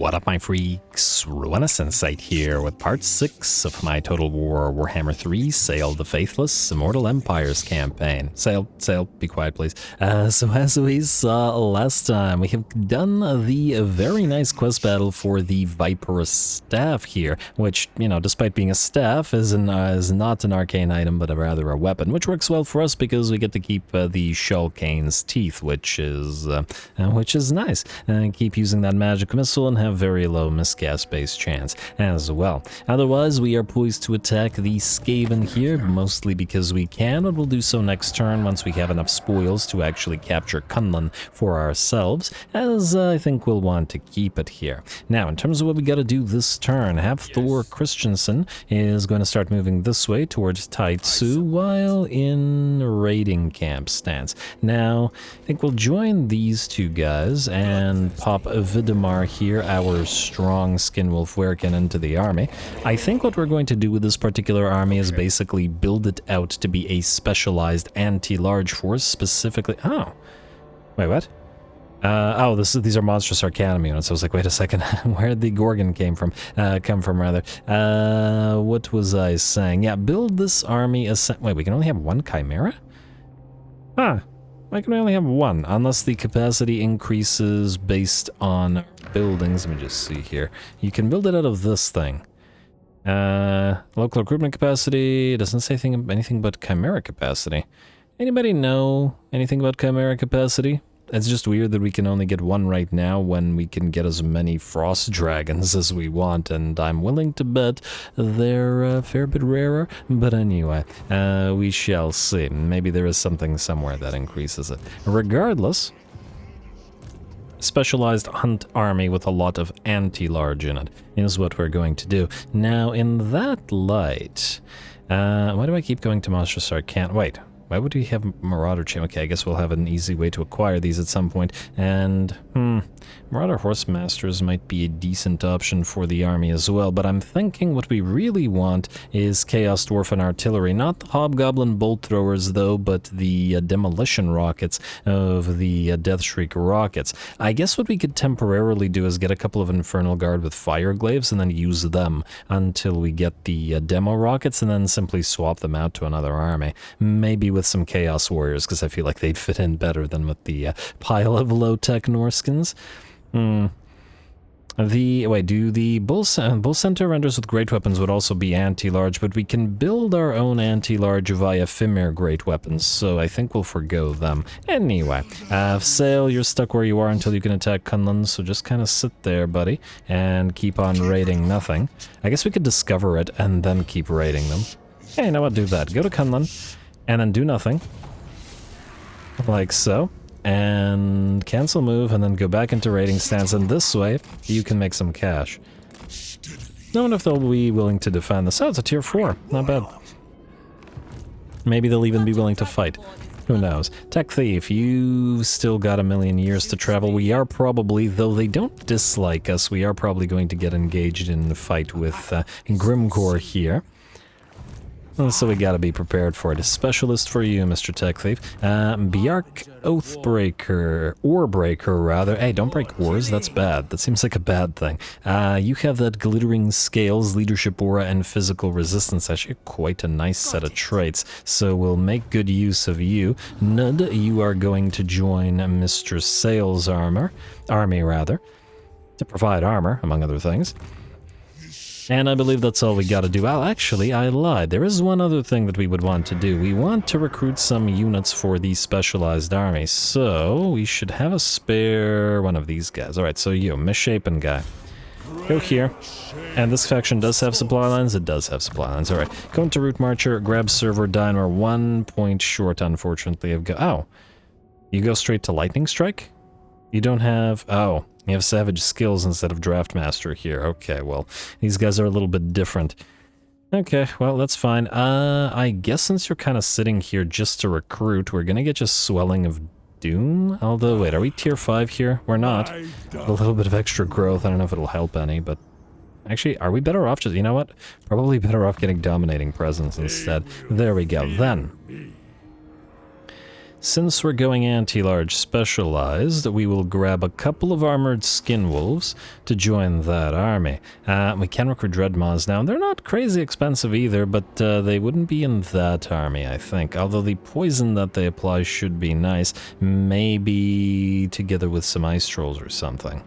What up, my freaks? RuinusInsight here with part 6 of my Total War Warhammer 3 Sayl the Faithless Immortal Empires campaign. Sayl, be quiet please. So as we saw last time, we have done the very nice quest battle for the Viperous Staff here, which, you know, despite being a staff, is not an arcane item, but rather a weapon, which works well for us because we get to keep the Shulkane's teeth, which is nice. Keep using that magic missile and have very low miscast-based chance as well. Otherwise, we are poised to attack the Skaven here, mostly because we can, and we'll do so next turn once we have enough spoils to actually capture Kunlun for ourselves, as I think we'll want to keep it here. Now, in terms of what we gotta do this turn, Thor Christensen is going to start moving this way towards Taitsu while in raiding camp stance. Now, I think we'll join these two guys and pop Vidamar here, our strong Skinwolf Werkin, into the army. I think what we're going to do with this particular army is basically build it out to be a specialized anti-large force, specifically... Oh. Wait, what? These are monstrous arcanum units. I was like, wait a second, where'd the Gorgon come from, rather? What was I saying? Yeah, build this army as... Wait, we can only have one Chimera? Huh. I can only have one, unless the capacity increases based on buildings. Let me just see here. You can build it out of this thing. Local recruitment capacity, it doesn't say anything but Chimera capacity. Anybody know anything about Chimera capacity? It's just weird that we can only get one right now when we can get as many frost dragons as we want, and I'm willing to bet they're a fair bit rarer. But anyway, we shall see. Maybe there is something somewhere that increases it. Regardless, specialized hunt army with a lot of anti-large in it is what we're going to do. Now, in that light, why do I keep going to Monstrous Arcane? Wait. Why would we have Marauder Chain? Okay, I guess we'll have an easy way to acquire these at some point. And, Marauder Horsemasters might be a decent option for the army as well, but I'm thinking what we really want is Chaos Dwarf and Artillery. Not the Hobgoblin Bolt Throwers, though, but the Demolition Rockets of the Death Shriek Rockets. I guess what we could temporarily do is get a couple of Infernal Guard with Fire Glaives and then use them until we get the Demo Rockets, and then simply swap them out to another army. Maybe with some Chaos Warriors, because I feel like they'd fit in better than with the pile of low-tech Norskins. The Bull Center renders with great weapons would also be anti-large, but we can build our own anti-large via Fimir great weapons, so I think we'll forgo them. Anyway, Sayl, you're stuck where you are until you can attack Kunlun, so just kind of sit there, buddy, and keep on raiding nothing. I guess we could discover it and then keep raiding them. Hey, you know what, do that. Go to Kunlun, and then do nothing, like so, and cancel move, and then go back into raiding stance, and this way, you can make some cash. I wonder if they'll be willing to defend this. Oh, it's a tier 4, not bad. Maybe they'll even be willing to fight. Who knows? Tech Thief, you've still got a million years to travel. We are probably, though they don't dislike us, we are probably going to get engaged in the fight with Grimcore here. So we gotta be prepared for it. A specialist for you, Mr. Tech Thief. Bjark Oathbreaker, Oarbreaker rather. Hey, don't break oars, that's bad. That seems like a bad thing. You have that glittering scales, leadership aura, and physical resistance. Actually, quite a nice set of traits. So we'll make good use of you. Nud, you are going to join Mr. Sayl's army, to provide armor, among other things. And I believe that's all we gotta do. Well, actually, I lied. There is one other thing that we would want to do. We want to recruit some units for the specialized army, so we should have a spare one of these guys. Alright, so you, misshapen guy. Go here. And this faction does have supply lines? It does have supply lines. Alright, go into Root Marcher, grab Server Dynamo. 1 point short, unfortunately, of Oh, you go straight to Lightning Strike? You don't have... Oh. You have Savage Skills instead of Draft Master here. Okay, well, these guys are a little bit different. Okay, well, that's fine. I guess since you're kind of sitting here just to recruit, we're gonna get just Swelling of Doom? Although, wait, are we tier 5 here? We're not. A little bit of extra growth. I don't know if it'll help any, but... Actually, are we better off just... You know what? Probably better off getting Dominating Presence instead. There we go. Then... since we're going anti-large specialized, we will grab a couple of armored skin wolves to join that army. We can recruit dreadmaws now. They're not crazy expensive either, but they wouldn't be in that army, I think. Although the poison that they apply should be nice. Maybe together with some ice trolls or something.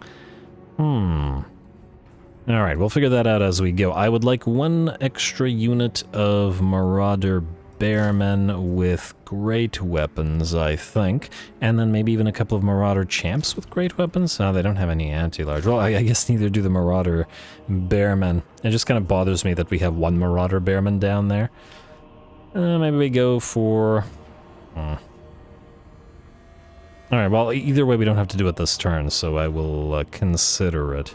Alright, we'll figure that out as we go. I would like one extra unit of Marauder Bearmen with great weapons, I think. And then maybe even a couple of Marauder Champs with great weapons. Oh, they don't have any anti-large. Well, I guess neither do the Marauder Bearmen. It just kind of bothers me that we have one Marauder Bearman down there. Maybe we go for... Alright, well, either way we don't have to do it this turn, so I will consider it.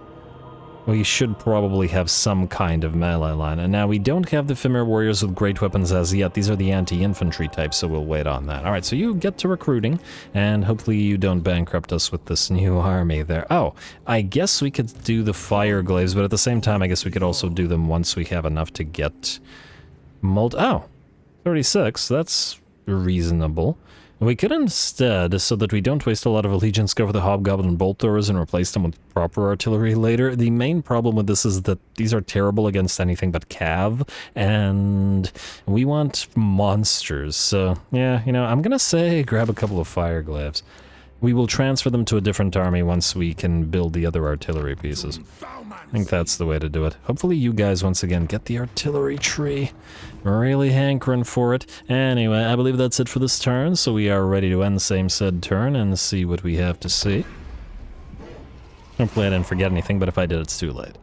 We should probably have some kind of melee line. And now we don't have the Femir Warriors with great weapons as yet. These are the anti-infantry types, so we'll wait on that. Alright, so you get to recruiting, and hopefully you don't bankrupt us with this new army there. Oh, I guess we could do the Fire Glaives, but at the same time I guess we could also do them once we have enough to get... Oh, 36, that's reasonable. We could instead, so that we don't waste a lot of allegiance, go for the Hobgoblin bolt throwers and replace them with proper artillery later. The main problem with this is that these are terrible against anything but cav, and we want monsters. So, yeah, you know, I'm gonna say grab a couple of fire glaives. We will transfer them to a different army once we can build the other artillery pieces. I think that's the way to do it. Hopefully you guys, once again, get the artillery tree. We're really hankering for it. Anyway, I believe that's it for this turn, so we are ready to end same said turn and see what we have to see. Hopefully I didn't forget anything, but if I did, it's too late.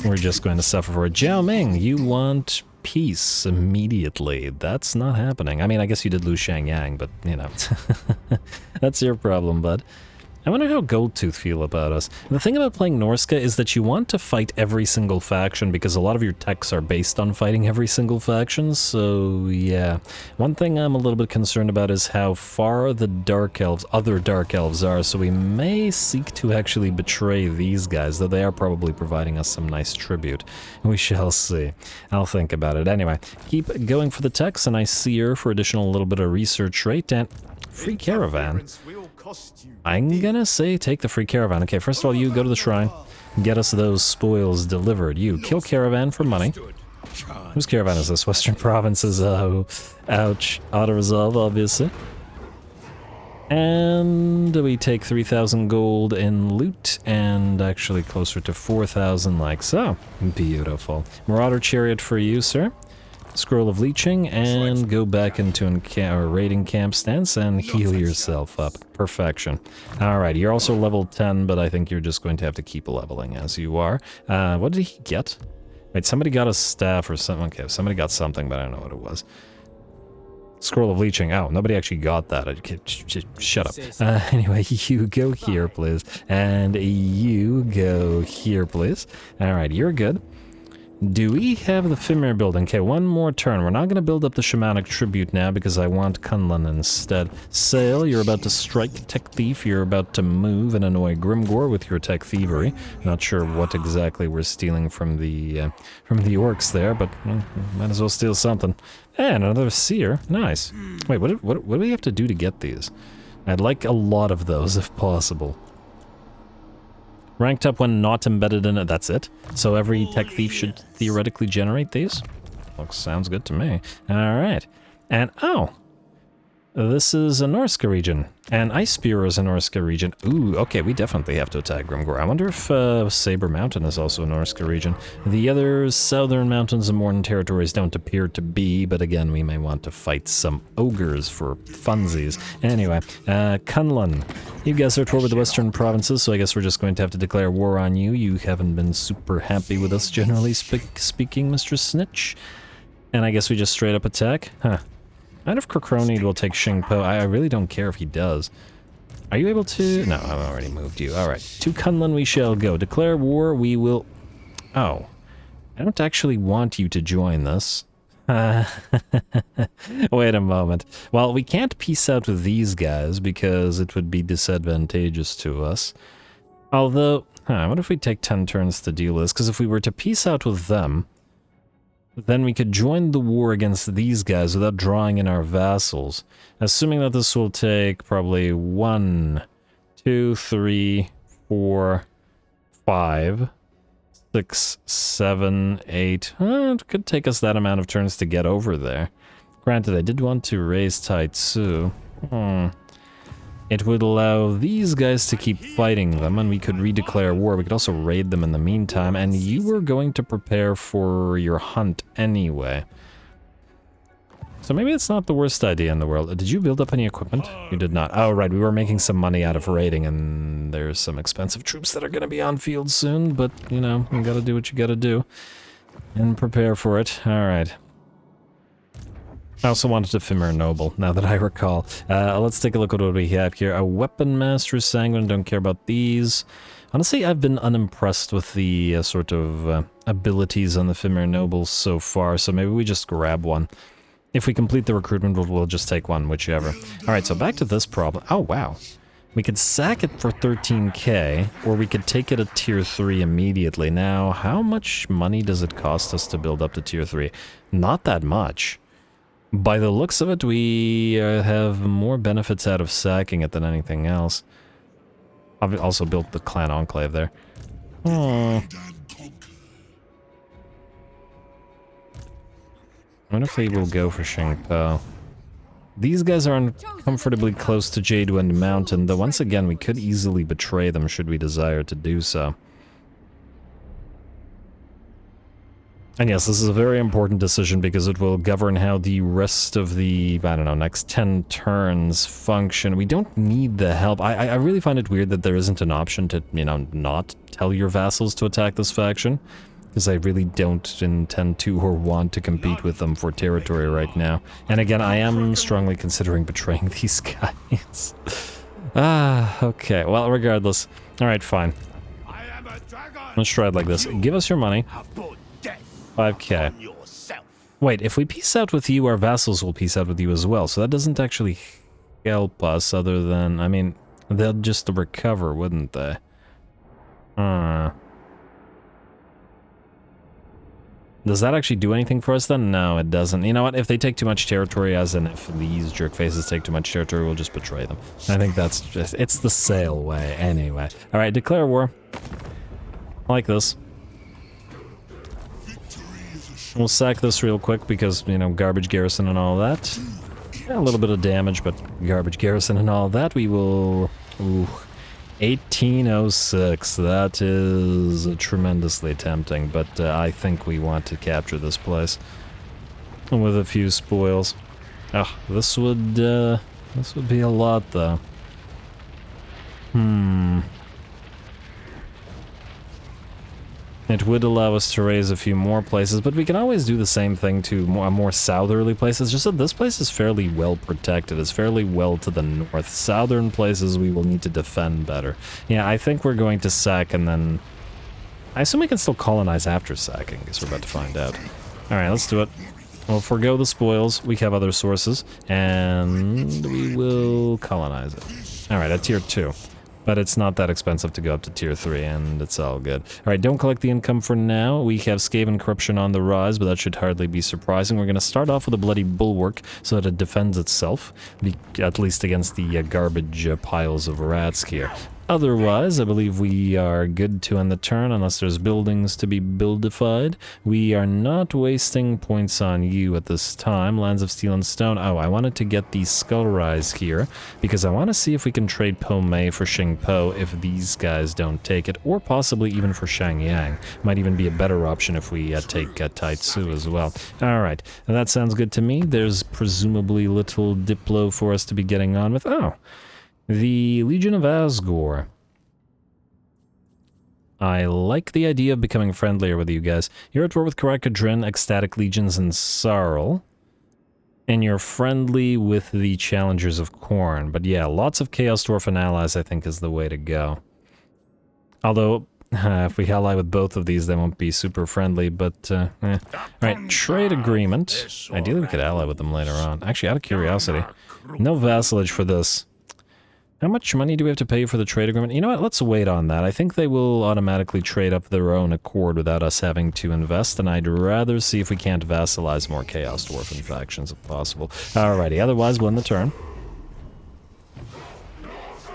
We're just going to suffer for it. Jiao Ming, you want peace immediately. That's not happening. I mean, I guess you did lose Shangyang, but, you know, that's your problem, bud. I wonder how Goldtooth feel about us. The thing about playing Norsca is that you want to fight every single faction because a lot of your techs are based on fighting every single faction, so yeah. One thing I'm a little bit concerned about is how far the Dark Elves, other Dark Elves are, so we may seek to actually betray these guys, though they are probably providing us some nice tribute. We shall see. I'll think about it. Anyway, keep going for the techs, and I see her for additional little bit of research rate, and free caravan. I'm gonna say take the free caravan. Okay, first of all, you go to the shrine, get us those spoils delivered. You kill caravan for money. Whose caravan is this? Western Provinces. Oh, ouch. Auto-resolve, obviously. And we take 3,000 gold in loot, and actually closer to 4,000 like so. Beautiful. Marauder Chariot for you, sir. Scroll of Leeching, and go back into a raiding camp stance and heal yourself up. Perfection. Alright, you're also level 10, but I think you're just going to have to keep leveling as you are. What did he get? Wait, somebody got a staff or something. Okay, somebody got something, but I don't know what it was. Scroll of Leeching. Oh, nobody actually got that. Shut up. Anyway, you go here, please. And you go here, please. Alright, you're good. Do we have the Fimir building? Okay, one more turn. We're not going to build up the Shamanic Tribute now because I want Kunlun instead. Sayl, you're about to strike Tech Thief. You're about to move and annoy Grimgor with your Tech Thievery. Not sure what exactly we're stealing from the orcs there, but might as well steal something. And another Seer. Nice. Wait, what do we have to do to get these? I'd like a lot of those if possible. Ranked up when not embedded in it, that's it. So every Tech Thief should theoretically generate these? Sounds good to me. Alright. And, oh! This is a Norsca region. And Ice Spear is a Norsca region. Ooh, okay, we definitely have to attack Grimgor. I wonder if Saber Mountain is also a Norsca region. The other southern mountains and Morton territories don't appear to be, but again, we may want to fight some ogres for funsies. Anyway, Kunlun. You guys are toward the western provinces, so I guess we're just going to have to declare war on you. You haven't been super happy with us, generally speaking, Mr. Snitch. And I guess we just straight up attack? Huh. Mind if Krokronid will take Shingpo? I really don't care if he does. Are you able to? No, I've already moved you. Alright, to Kunlun we shall go. Declare war, we will... Oh. I don't actually want you to join this. Wait a moment. Well, we can't peace out with these guys because it would be disadvantageous to us. Although, what if we take 10 turns to deal with this? Because if we were to peace out with them... Then we could join the war against these guys without drawing in our vassals. Assuming that this will take probably 1, 2, 3, 4, 5, 6, 7, 8. It could take us that amount of turns to get over there. Granted, I did want to raise Taitsu. It would allow these guys to keep fighting them, and we could redeclare war. We could also raid them in the meantime, and you were going to prepare for your hunt anyway. So maybe it's not the worst idea in the world. Did you build up any equipment? You did not. Oh, right, we were making some money out of raiding, and there's some expensive troops that are going to be on field soon, but, you know, you gotta do what you gotta do. And prepare for it. Alright. I also wanted a Fimir Noble, now that I recall. Let's take a look at what we have here. A Weapon Master Sanguine, don't care about these. Honestly, I've been unimpressed with the sort of abilities on the Fimir Nobles so far, so maybe we just grab one. If we complete the recruitment, we'll just take one, whichever. Alright, so back to this problem. Oh, wow. We could sack it for 13k, or we could take it at tier 3 immediately. Now, how much money does it cost us to build up to tier 3? Not that much. By the looks of it, we have more benefits out of sacking it than anything else. I've also built the Clan Enclave there. Oh. I wonder if they will go for Shingpo. These guys are uncomfortably close to Jadewind Mountain, though once again we could easily betray them should we desire to do so. And yes, this is a very important decision because it will govern how the rest of the, I don't know, next 10 turns function. We don't need the help. I really find it weird that there isn't an option to, you know, not tell your vassals to attack this faction. Because I really don't intend to or want to compete with them for territory right now. And again, I am strongly considering betraying these guys. Okay. Well, regardless. Alright, fine. Let's try it like this. Give us your money. 5k. Wait, if we peace out with you, our vassals will peace out with you as well. So that doesn't actually help us other than... I mean, they'll just recover, wouldn't they? Does that actually do anything for us then? No, it doesn't. You know what? If they take too much territory, as in if these jerk faces take too much territory, we'll just betray them. I think that's just... It's the Sayl way, anyway. Alright, declare war. I like this. We'll sack this real quick because, you know, garbage garrison and all that. Yeah, a little bit of damage, but garbage garrison and all that. We will... Ooh. 1806. That is tremendously tempting, but I think we want to capture this place with a few spoils. Oh, this would be a lot, though. It would allow us to raise a few more places, but we can always do the same thing to more southerly places. Just that this place is fairly well protected. It's fairly well to the north. Southern places we will need to defend better. Yeah, I think we're going to sack and then... I assume we can still colonize after sacking. Guess we're about to find out. Alright, let's do it. We'll forego the spoils. We have other sources. And we will colonize it. Alright, at tier 2. But it's not that expensive to go up to tier 3, and it's all good. Alright, don't collect the income for now. We have Skaven Corruption on the rise, but that should hardly be surprising. We're going to start off with a bloody bulwark so that it defends itself, at least against the garbage piles of rats here. Otherwise, I believe we are good to end the turn, unless there's buildings to be buildified. We are not wasting points on you at this time. Lands of Steel and Stone. Oh, I wanted to get the Skull Rise here, because I want to see if we can trade Po Mei for Shingpo if these guys don't take it, or possibly even for Shangyang. Might even be a better option if we take Taitsu as well. Alright, that sounds good to me. There's presumably little Diplo for us to be getting on with. Oh. The Legion of Asgore. I like the idea of becoming friendlier with you guys. You're at war with Karakadrin, Ecstatic Legions, and Sarl. And you're friendly with the Challengers of Khorne. But yeah, lots of Chaos Dwarf and allies I think is the way to go. Although, if we ally with both of these, they won't be super friendly, but Alright, trade agreement. Ideally we could ally with them later on. Actually, out of curiosity. No vassalage for this. How much money do we have to pay for the trade agreement? You know what, let's wait on that. I think they will automatically trade up their own accord without us having to invest, and I'd rather see if we can't vassalize more Chaos Dwarven factions if possible. Alrighty, otherwise we'll end the turn.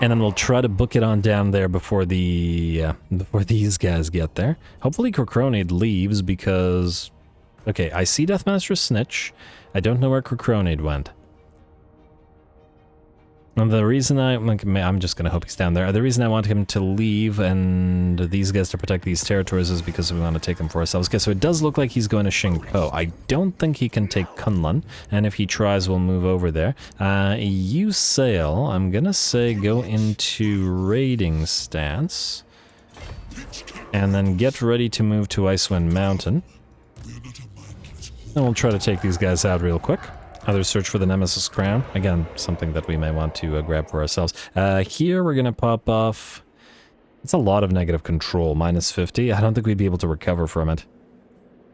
And then we'll try to book it on down there before the before these guys get there. Hopefully Crocronid leaves because... Okay, I see Deathmaster Snitch. I don't know where Crocronid went. And the reason I'm just gonna hope he's down there. The reason I want him to leave and these guys to protect these territories is because we want to take them for ourselves. Okay, so it does look like he's going to Shingpo. I don't think he can take Kunlun, and if he tries, we'll move over there. You Sayl, I'm gonna say go into raiding stance, and then get ready to move to Icewind Mountain. And we'll try to take these guys out real quick. Others search for the Nemesis Crown. Again, something that we may want to grab for ourselves. Here we're going to pop off... It's a lot of negative control, minus 50. I don't think we'd be able to recover from it.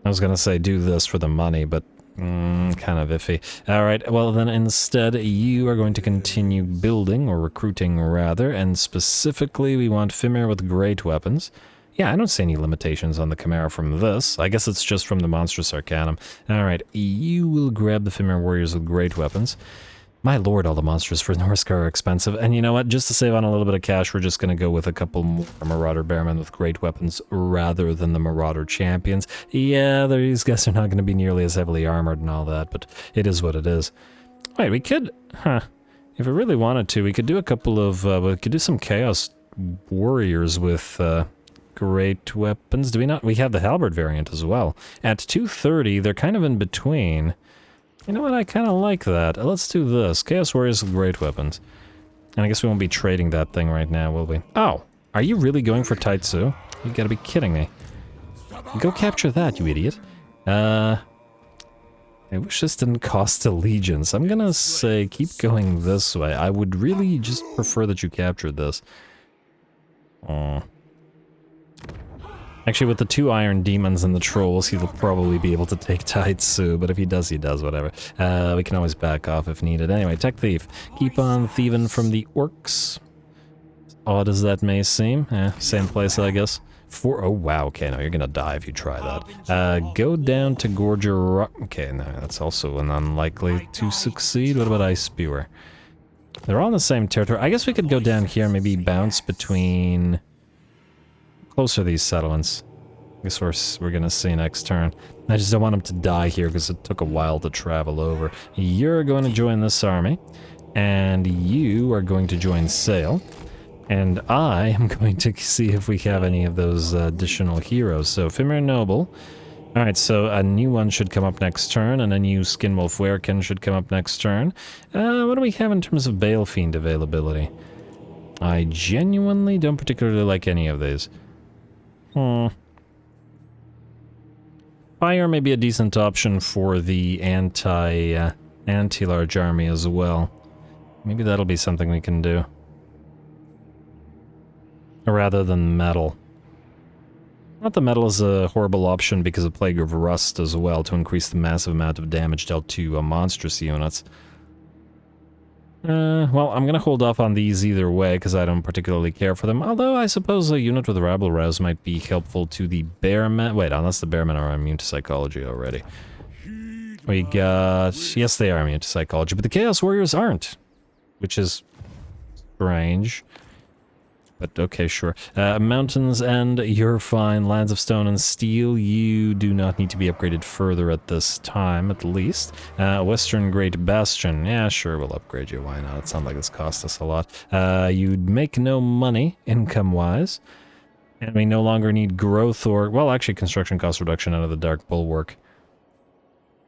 I was going to say do this for the money, but kind of iffy. Alright, well then instead you are going to continue building, or recruiting rather, and specifically we want Fimir with great weapons. Yeah, I don't see any limitations on the Chimera from this. I guess it's just from the Monstrous Arcanum. Alright, you will grab the Fimir Warriors with great weapons. My lord, all the monsters for Norsca are expensive. And you know what? Just to save on a little bit of cash, we're just going to go with a couple more Marauder Bearmen with great weapons rather than the Marauder Champions. Yeah, these guys are not going to be nearly as heavily armored and all that, but it is what it is. Wait, we could... If we really wanted to, we could do a couple of... we could do some Chaos Warriors with... great weapons. Do we not? We have the halberd variant as well. At 230, they're kind of in between. You know what? I kind of like that. Let's do this. Chaos Warriors with great weapons. And I guess we won't be trading that thing right now, will we? Oh! Are you really going for Taitsu? You gotta be kidding me. Go capture that, you idiot. I wish this didn't cost allegiance. I'm gonna say keep going this way. I would really just prefer that you captured this. Actually, with the 2 Iron Demons and the Trolls, he'll probably be able to take Taitsu, but if he does, whatever. We can always back off if needed. Anyway, Tech Thief. Keep on thieving from the Orcs. Odd as that may seem. Same place, I guess. Oh, wow, okay, no, you're gonna die if you try that. Go down to Gorger Rock. Okay, no, that's also an unlikely to succeed. What about Ice Spewer? They're all in the same territory. I guess we could go down here and maybe bounce between... Closer to these settlements. I guess we're gonna see next turn. I just don't want him to die here because it took a while to travel over. You're going to join this army, and you are going to join Sayl, and I am going to see if we have any of those additional heroes. So Fimir Noble. Alright, so a new one should come up next turn, and a new Skinwolf Werekin should come up next turn. What do we have in terms of Balefiend availability? I genuinely don't particularly like any of these. Fire may be a decent option for the anti-large army as well. Maybe that'll be something we can do. Rather than metal. Not that metal is a horrible option because of Plague of Rust as well, to increase the massive amount of damage dealt to monstrous units. Well, I'm gonna hold off on these either way, because I don't particularly care for them. Although, I suppose a unit with Rabble Rouse might be helpful to the Bearmen. Wait, unless the Bearmen are immune to psychology already. We got... Yes, they are immune to psychology, but the Chaos Warriors aren't. Which is... strange. But okay, sure. Mountains End, you're fine. Lands of Stone and Steel, you do not need to be upgraded further at this time, at least. Western Great Bastion, yeah, sure, we'll upgrade you, why not? It sounds like this cost us a lot. You'd make no money, income-wise. And we no longer need growth or... Well, actually, construction cost reduction out of the Dark Bulwark.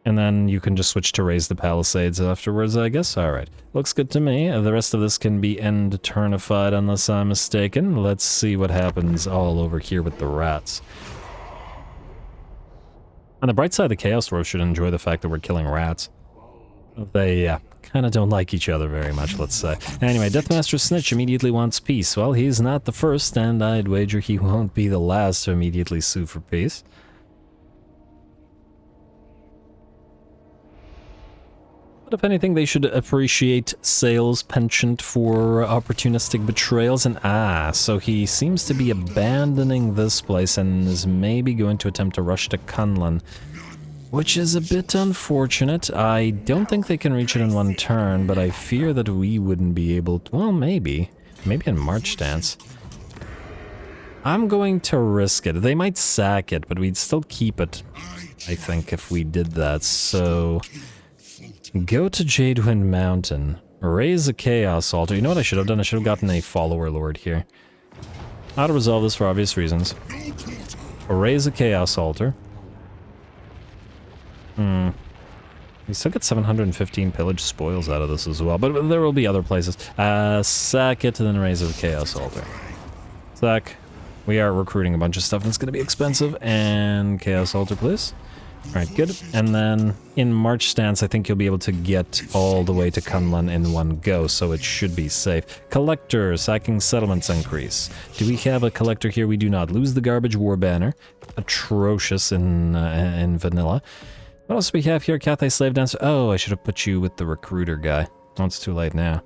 And then you can just switch to Raise the Palisades afterwards, I guess. Alright. Looks good to me. The rest of this can be end-turnified unless I'm mistaken. Let's see what happens all over here with the rats. On the bright side, the Chaos Dwarves should enjoy the fact that we're killing rats. They, kind of don't like each other very much, let's say. Anyway, Deathmaster Snitch immediately wants peace. Well, he's not the first, and I'd wager he won't be the last to immediately sue for peace. But if anything, they should appreciate Sayl's penchant for opportunistic betrayals. And so he seems to be abandoning this place and is maybe going to attempt to rush to Kunlun, which is a bit unfortunate. I don't think they can reach it in one turn, but I fear that we wouldn't be able to. Well, maybe in March stance. I'm going to risk it. They might sack it, but we'd still keep it, I think, if we did that. So go to Jadewind Mountain, raise a Chaos Altar. You know what I should have done? I should have gotten a Follower Lord here. How to resolve this for obvious reasons. Raise a Chaos Altar. We still get 715 pillage spoils out of this as well, but there will be other places. Sack it, and then raise a Chaos Altar. Sack. We are recruiting a bunch of stuff, and it's going to be expensive. And Chaos Altar, please. Alright, good. And then in March stance, I think you'll be able to get all the way to Kunlun in one go, so it should be safe. Collector, sacking settlements increase. Do we have a collector here? We do not. Lose the garbage war banner. Atrocious in vanilla. What else do we have here? Cathay slave dancer. Oh, I should have put you with the recruiter guy. Oh, it's too late now.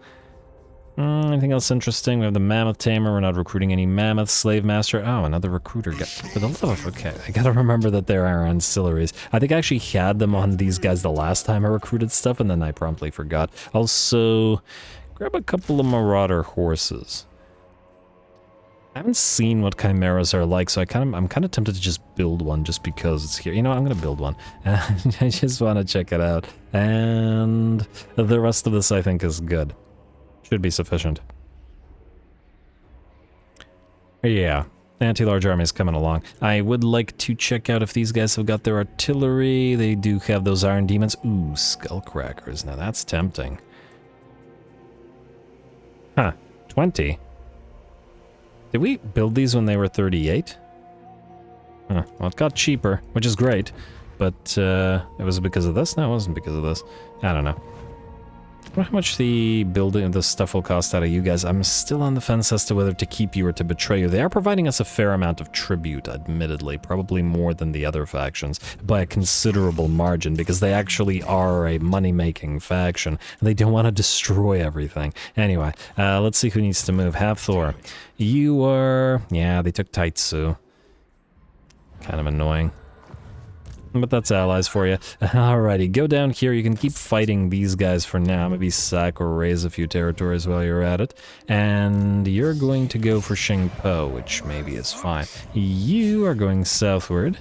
Anything else interesting? We have the Mammoth Tamer. We're not recruiting any Mammoth. Slave Master. Oh, another recruiter guy. For the love of... Okay, I gotta remember that there are ancillaries. I think I actually had them on these guys the last time I recruited stuff, and then I promptly forgot. Also, grab a couple of Marauder horses. I haven't seen what Chimeras are like, so I'm kind of tempted to just build one just because it's here. You know what? I'm gonna build one. I just want to check it out. And the rest of this, I think, is good. Should be sufficient. Yeah, anti-large army is coming along. I would like to check out if these guys have got their artillery. They do have those iron demons. Ooh, skullcrackers. Now that's tempting. Huh, 20? Did we build these when they were 38? Huh, well, it got cheaper, which is great. But it was because of this? No, it wasn't because of this. I don't know. I wonder how much the building of this stuff will cost out of you guys. I'm still on the fence as to whether to keep you or to betray you. They are providing us a fair amount of tribute, admittedly. Probably more than the other factions, by a considerable margin, because they actually are a money-making faction. And they don't want to destroy everything. Anyway, let's see who needs to move. Thor. You are... Yeah, they took Taitsu. Kind of annoying. But that's allies for you. Alrighty, go down here. You can keep fighting these guys for now. Maybe sack or raise a few territories while you're at it. And you're going to go for Shingpo, which maybe is fine. You are going southward.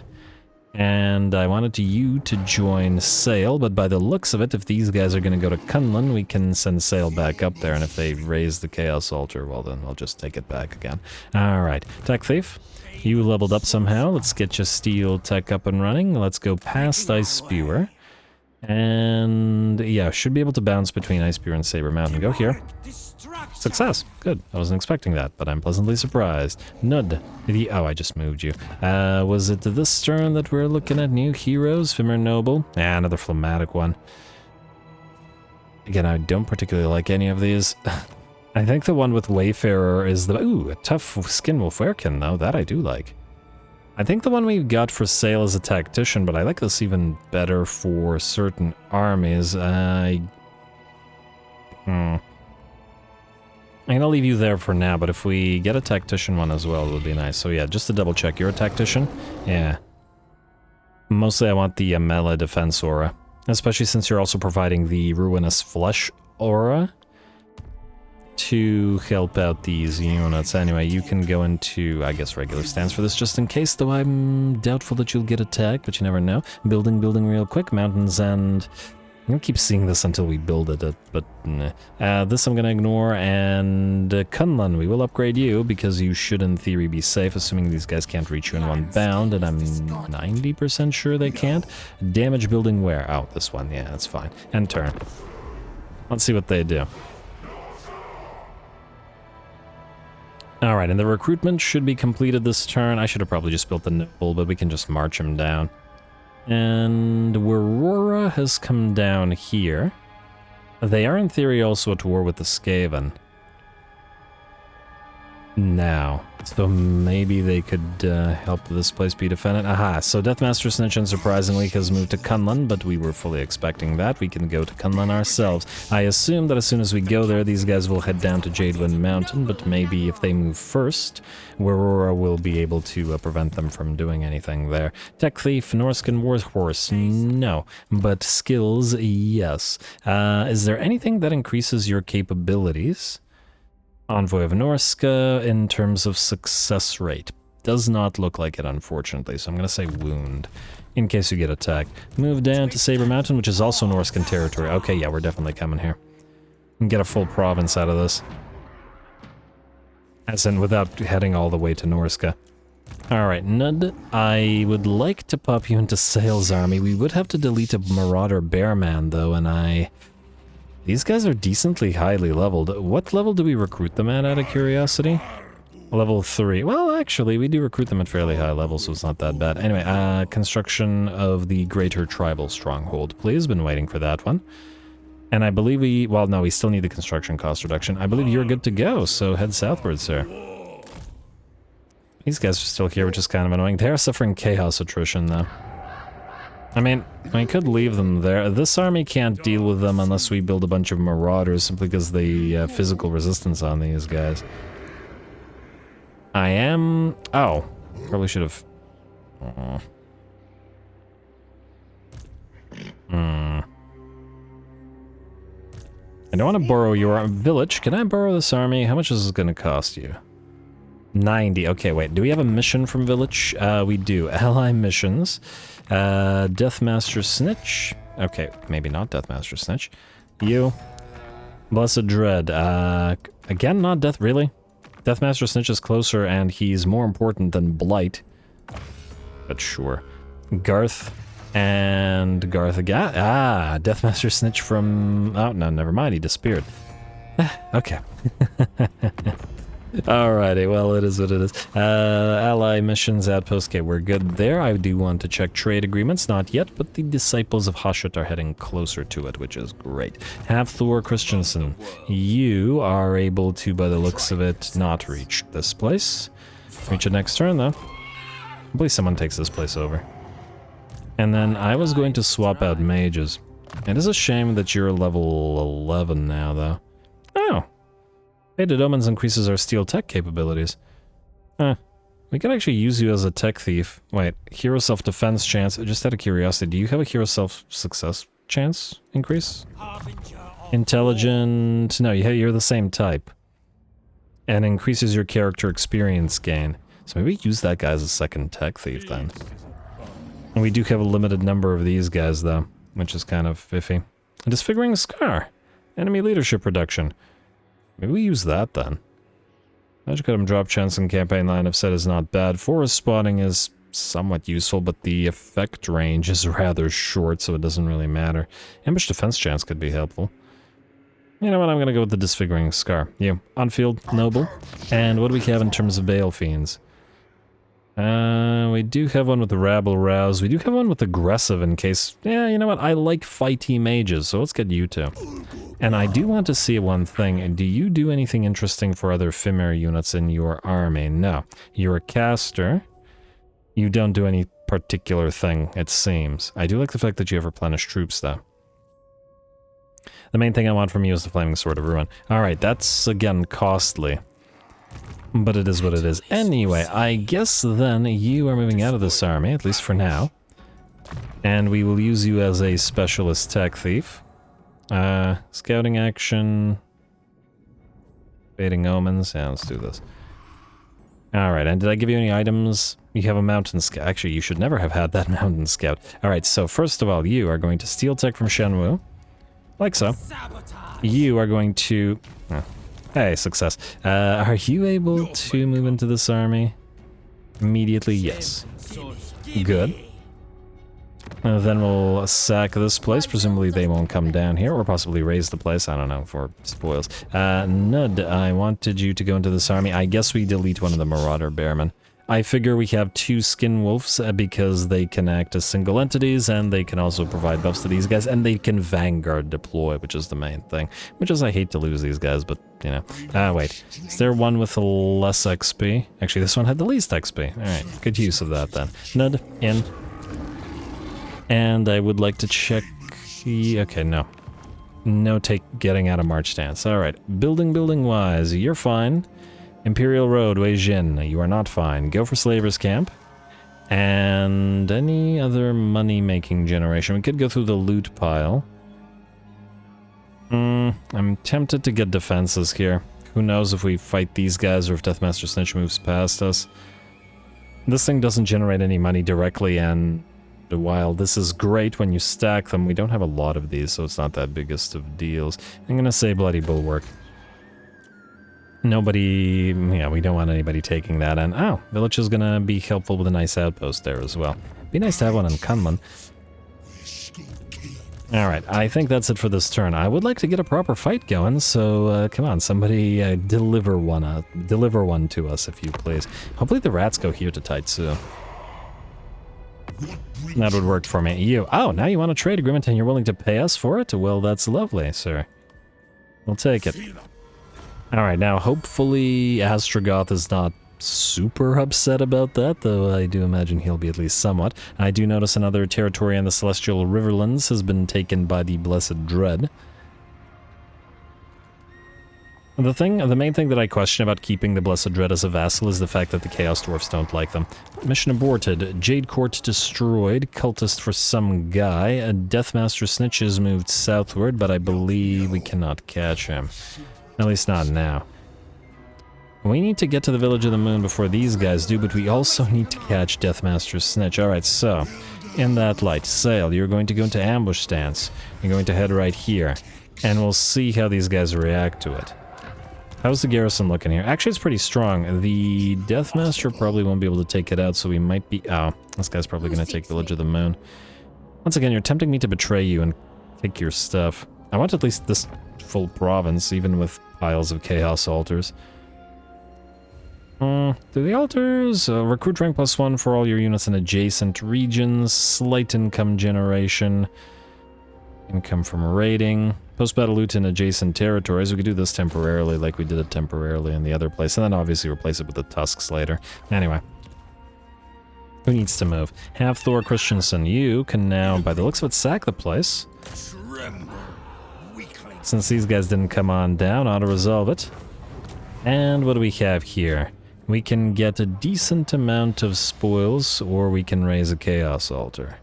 And I wanted you to join Sayl, but by the looks of it, if these guys are going to go to Kunlun, we can send Sayl back up there. And if they raise the Chaos Altar, well then I'll just take it back again. Alright, Tech Thief. You leveled up somehow. Let's get your steel tech up and running. Let's go past Ice Spewer. And yeah, should be able to bounce between Ice Spewer and Saber Mountain. Go here. Success. Good. I wasn't expecting that, but I'm pleasantly surprised. Nud. Oh, I just moved you. Was it this turn that we're looking at new heroes? Fimmer Noble. Another phlegmatic one. Again, I don't particularly like any of these. I think the one with Wayfarer is the... Ooh, a tough skin wolf werekin, though. That I do like. I think the one we got for Sayl is a tactician, but I like this even better for certain armies. I'm gonna leave you there for now, but if we get a tactician one as well, it would be nice. So yeah, just to double check, you're a tactician? Yeah. Mostly I want the melee defense aura, especially since you're also providing the Ruinous flesh aura to help out these units. Anyway, you can go into, I guess, regular stance for this just in case, though I'm doubtful that you'll get attacked, but you never know. Building real quick. Mountains, and I'm gonna keep seeing this until we build it, but nah. This I'm gonna ignore, and Kunlun, we will upgrade you, because you should in theory be safe, assuming these guys can't reach you in one bound, and I'm 90% sure they can't. Damage building where? Oh, this one, yeah, that's fine. End turn. Let's see what they do. Alright, and the recruitment should be completed this turn. I should have probably just built the Noble, but we can just march him down. And Aurora has come down here. They are in theory also at war with the Skaven. now. So maybe they could help this place be defended. Aha, so Deathmaster Snitch unsurprisingly has moved to Kunlun, but we were fully expecting that. We can go to Kunlun ourselves. I assume that as soon as we go there, these guys will head down to Jadewind Mountain, but maybe if they move first, Aurora will be able to prevent them from doing anything there. Tech Thief, Norscan Warhorse, no. But skills, yes. Is there anything that increases your capabilities? Envoy of Norsca in terms of success rate. Does not look like it, unfortunately, so I'm going to say wound, in case you get attacked. Move down to Saber Mountain, which is also Norscan territory. Okay, yeah, we're definitely coming here. We can get a full province out of this. As in, without heading all the way to Norsca. Alright, Nud, I would like to pop you into Sayl's army. We would have to delete a Marauder Bearman, though, and these guys are decently highly leveled. What level do we recruit them at, out of curiosity? Level 3. Well, actually, we do recruit them at fairly high levels, so it's not that bad. Anyway, construction of the Greater Tribal Stronghold, please. Been waiting for that one. And I believe well, no, we still need the construction cost reduction. I believe you're good to go, so head southwards, sir. These guys are still here, which is kind of annoying. They are suffering chaos attrition, though. I mean, we could leave them there. This army can't deal with them unless we build a bunch of marauders, simply because the physical resistance on these guys. Oh, probably should have... I don't want to borrow your village. Can I borrow this army? How much is this going to cost you? 90. Okay, wait. Do we have a mission from village? We do. Ally missions. Deathmaster Snitch. Okay, maybe not Deathmaster Snitch. You. Blessed Dread. Again, not Death... Really? Deathmaster Snitch is closer, and he's more important than Blight. But sure. Garth. And Garth again. Ah, Deathmaster Snitch from... Oh, no, never mind. He disappeared. Okay. Alrighty, well, it is what it is. Ally missions, outpost. Okay, we're good there. I do want to check trade agreements. Not yet, but the Disciples of Hashut are heading closer to it, which is great. Thor Christensen, you are able to, by the looks of it, not reach this place. Reach it next turn, though. Hopefully someone takes this place over. And then I was going to swap out mages. It is a shame that you're level 11 now, though. Oh. Faded Omens increases our steel tech capabilities. We could actually use you as a tech thief. Wait, hero self-defense chance. Just out of curiosity, do you have a hero self-success chance increase? Intelligent... No, you're the same type. And increases your character experience gain. So maybe use that guy as a second tech thief, then. And we do have a limited number of these guys, though, which is kind of iffy. Disfiguring Scar. Enemy leadership reduction. Maybe we use that, then. Magic item drop chance in campaign line I've said is not bad. Forest spotting is somewhat useful, but the effect range is rather short, so it doesn't really matter. Ambush defense chance could be helpful. You know what, I'm gonna go with the Disfiguring Scar. You, on field, noble. And what do we have in terms of Bale Fiends? We do have one with the Rabble Rouse. We do have one with Aggressive in case... Yeah, you know what, I like fighty mages, so let's get you two. And I do want to see one thing. Do you do anything interesting for other Fimir units in your army? No. You're a caster. You don't do any particular thing, it seems. I do like the fact that you have replenished troops, though. The main thing I want from you is the Flaming Sword of Ruin. Alright, that's, again, costly. But it is what it is. Anyway, I guess then you are moving out of this army, at least for now. And we will use you as a specialist tech thief. Scouting action. Fading Omens. Yeah, let's do this. Alright, and did I give you any items? You have a Mountain Scout. Actually, you should never have had that Mountain Scout. Alright, so first of all, you are going to steal tech from Shenwu. Like so. You are going to... Oh. Hey, success. Are you able to move into this army? Immediately, yes. Good. Then we'll sack this place. Presumably they won't come down here, or possibly raise the place. I don't know, for spoils. Nud, I wanted you to go into this army. I guess we delete one of the Marauder Bearmen. I figure we have 2 skin wolves because they can act as single entities and they can also provide buffs to these guys, and they can Vanguard deploy, which is the main thing. Which is, I hate to lose these guys, but, you know. Wait. Is there one with less XP? Actually, this one had the least XP. Alright, good use of that then. Nud, in. And I would like to check... Okay, no. No getting out of march stance. Alright, building wise, you're fine. Imperial Road, Wei Jin, you are not fine. Go for Slaver's Camp. And any other money-making generation. We could go through the loot pile. I'm tempted to get defenses here. Who knows if we fight these guys or if Deathmaster Snitch moves past us. This thing doesn't generate any money directly, and while this is great when you stack them, we don't have a lot of these, so it's not that biggest of deals. I'm gonna say Bloody Bulwark. Nobody... yeah, we don't want anybody taking that, and oh, Village is gonna be helpful with a nice outpost there as well. Be nice to have one in Kunlun. Alright, I think that's it for this turn. I would like to get a proper fight going, so come on, somebody deliver one to us, if you please. Hopefully the rats go here to Taitsu. That would work for me. Oh, now you want a trade agreement and you're willing to pay us for it? Well, that's lovely, sir. We'll take it. Alright, now hopefully Astrogoth is not super upset about that, though I do imagine he'll be at least somewhat. I do notice another territory in the Celestial Riverlands has been taken by the Blessed Dread. The main thing that I question about keeping the Blessed Dread as a vassal is the fact that the Chaos Dwarfs don't like them. Mission aborted. Jade Court destroyed. Cultist for some guy. A Deathmaster Snitch has moved southward, but I believe we cannot catch him. At least not now. We need to get to the Village of the Moon before these guys do, but we also need to catch Deathmaster Snitch. Alright, so, in that light, Sayl, you're going to go into ambush stance. You're going to head right here, and we'll see how these guys react to it. How's the garrison looking here? Actually, it's pretty strong. The Deathmaster probably won't be able to take it out, so we might be... oh, this guy's probably going to take Village of the Moon. Once again, you're tempting me to betray you and take your stuff. I want at least this full province, even with piles of Chaos Altars. Do the altars recruit rank +1 for all your units in adjacent regions, slight income generation, income from raiding, post-battle loot in adjacent territories. We could do this temporarily like we did it temporarily in the other place, and then obviously replace it with the Tusks later. Anyway. Who needs to move? Have Thor Christensen. You can now, by the looks of it, sack the place. Since these guys didn't come on down, auto-resolve it. And what do we have here? We can get a decent amount of spoils, or we can raise a Chaos Altar.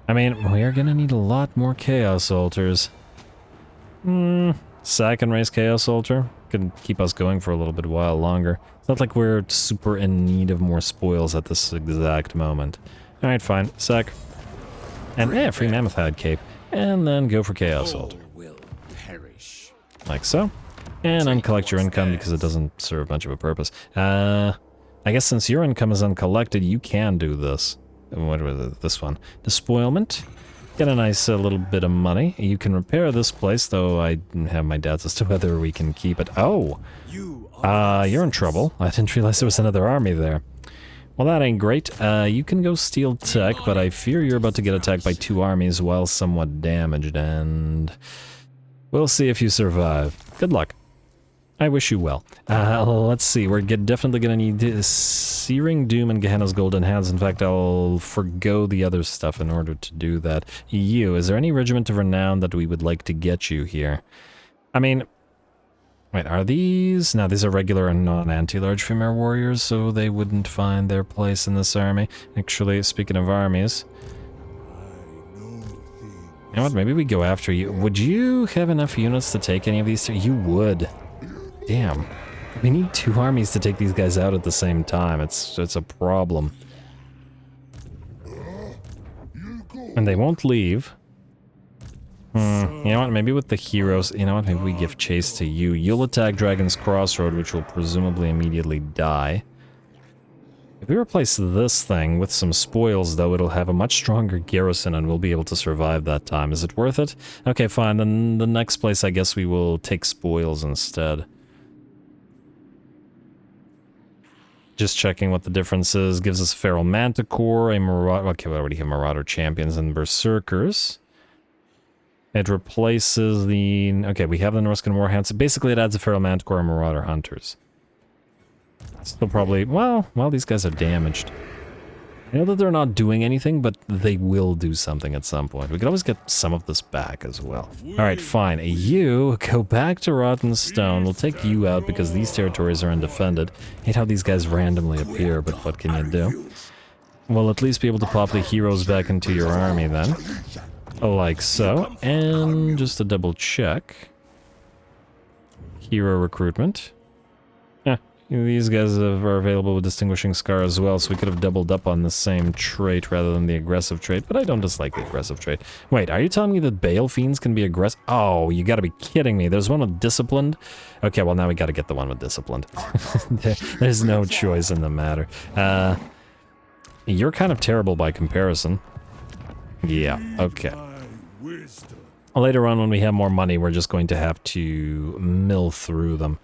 I mean, we are gonna need a lot more Chaos Altars. Sack and raise Chaos Altar. Could keep us going for a little bit while longer. It's not like we're super in need of more spoils at this exact moment. Alright, fine. Sack. And yeah, free Mammoth Hide Cape. And then go for Chaos Altar. Like so. And uncollect your income because it doesn't serve much of a purpose. I guess since your income is uncollected, you can do this. What was it? This one. Despoilment. Get a nice little bit of money. You can repair this place, though I have my doubts as to whether we can keep it. Oh! You're in trouble. I didn't realize there was another army there. Well, that ain't great. You can go steal tech, but I fear you're about to get attacked by 2 armies while somewhat damaged, and... we'll see if you survive. Good luck. I wish you well. Let's see, we're definitely gonna need Searing Doom and Gehenna's Golden Hands. In fact, I'll forgo the other stuff in order to do that. You, is there any Regiment of Renown that we would like to get you here? I mean... wait, are these... no, these are regular and non-anti-large female warriors, so they wouldn't find their place in this army. Actually, speaking of armies... you know what, maybe we go after you. Would you have enough units to take any of these 2? You would. Damn. We need 2 armies to take these guys out at the same time. It's a problem. And they won't leave. You know what, maybe with the heroes... you know what, maybe we give chase to you. You'll attack Dragon's Crossroad, which will presumably immediately die. If we replace this thing with some spoils, though, it'll have a much stronger garrison and we'll be able to survive that time. Is it worth it? Okay, fine. Then the next place, I guess we will take spoils instead. Just checking what the difference is. Gives us Feral Manticore, a Marauder... Okay, we already have Marauder Champions and Berserkers. It replaces the... Okay, we have the Norscan Warhounds. So basically, it adds a Feral Manticore and Marauder Hunters. Still probably... Well, these guys are damaged. I know that they're not doing anything, but they will do something at some point. We could always get some of this back as well. Alright, fine. You go back to Rotten Stone. We'll take you out because these territories are undefended. Hate how these guys randomly appear, but what can you do? We'll at least be able to pop the heroes back into your army then. Like so. And just to double check. Hero recruitment. These guys are available with Distinguishing Scar as well, so we could have doubled up on the same trait rather than the aggressive trait, but I don't dislike the aggressive trait. Wait, are you telling me that Bale Fiends can be aggressive? Oh, you gotta be kidding me. There's one with Disciplined? Okay, well now we gotta get the one with Disciplined. There's no choice in the matter. You're kind of terrible by comparison. Yeah, okay. Later on when we have more money, we're just going to have to mill through them.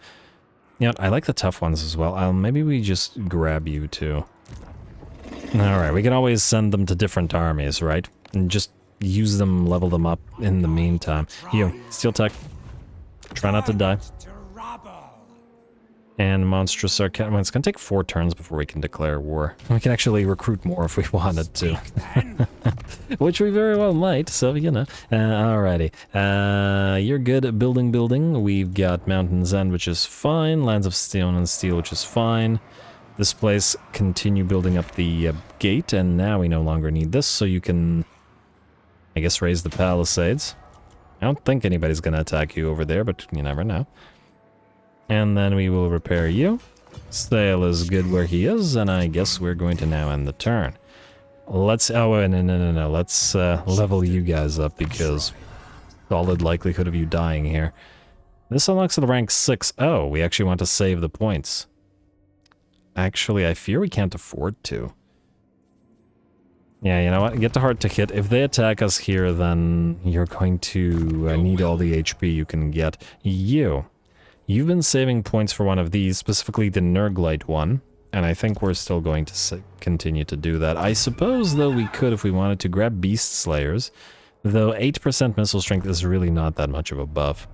You know, I like the tough ones as well. Maybe we just grab you too. Alright, we can always send them to different armies, right? And just use them, level them up in the meantime. You, Steel Tech. Try not to die. And Monstrous Arcane. Well, it's gonna take 4 turns before we can declare war. We can actually recruit more if we wanted to. Which we very well might, so, you know. Alrighty. You're good at building. We've got Mountain's End, which is fine. Lands of Stone and Steel, which is fine. This place, continue building up the gate, and now we no longer need this, so you can, I guess, raise the palisades. I don't think anybody's gonna attack you over there, but you never know. And then we will repair you. Sayl is good where he is, and I guess we're going to now end the turn. Let's... Oh, no. Let's level you guys up, because solid likelihood of you dying here. This unlocks the rank 6. Oh, we actually want to save the points. Actually, I fear we can't afford to. Yeah, you know what? Get the hard to hit. If they attack us here, then you're going to need all the HP you can get. You've been saving points for one of these, specifically the Nurglite one, and I think we're still going to continue to do that. I suppose, though, we could if we wanted to grab Beast Slayers, though 8% missile strength is really not that much of a buff.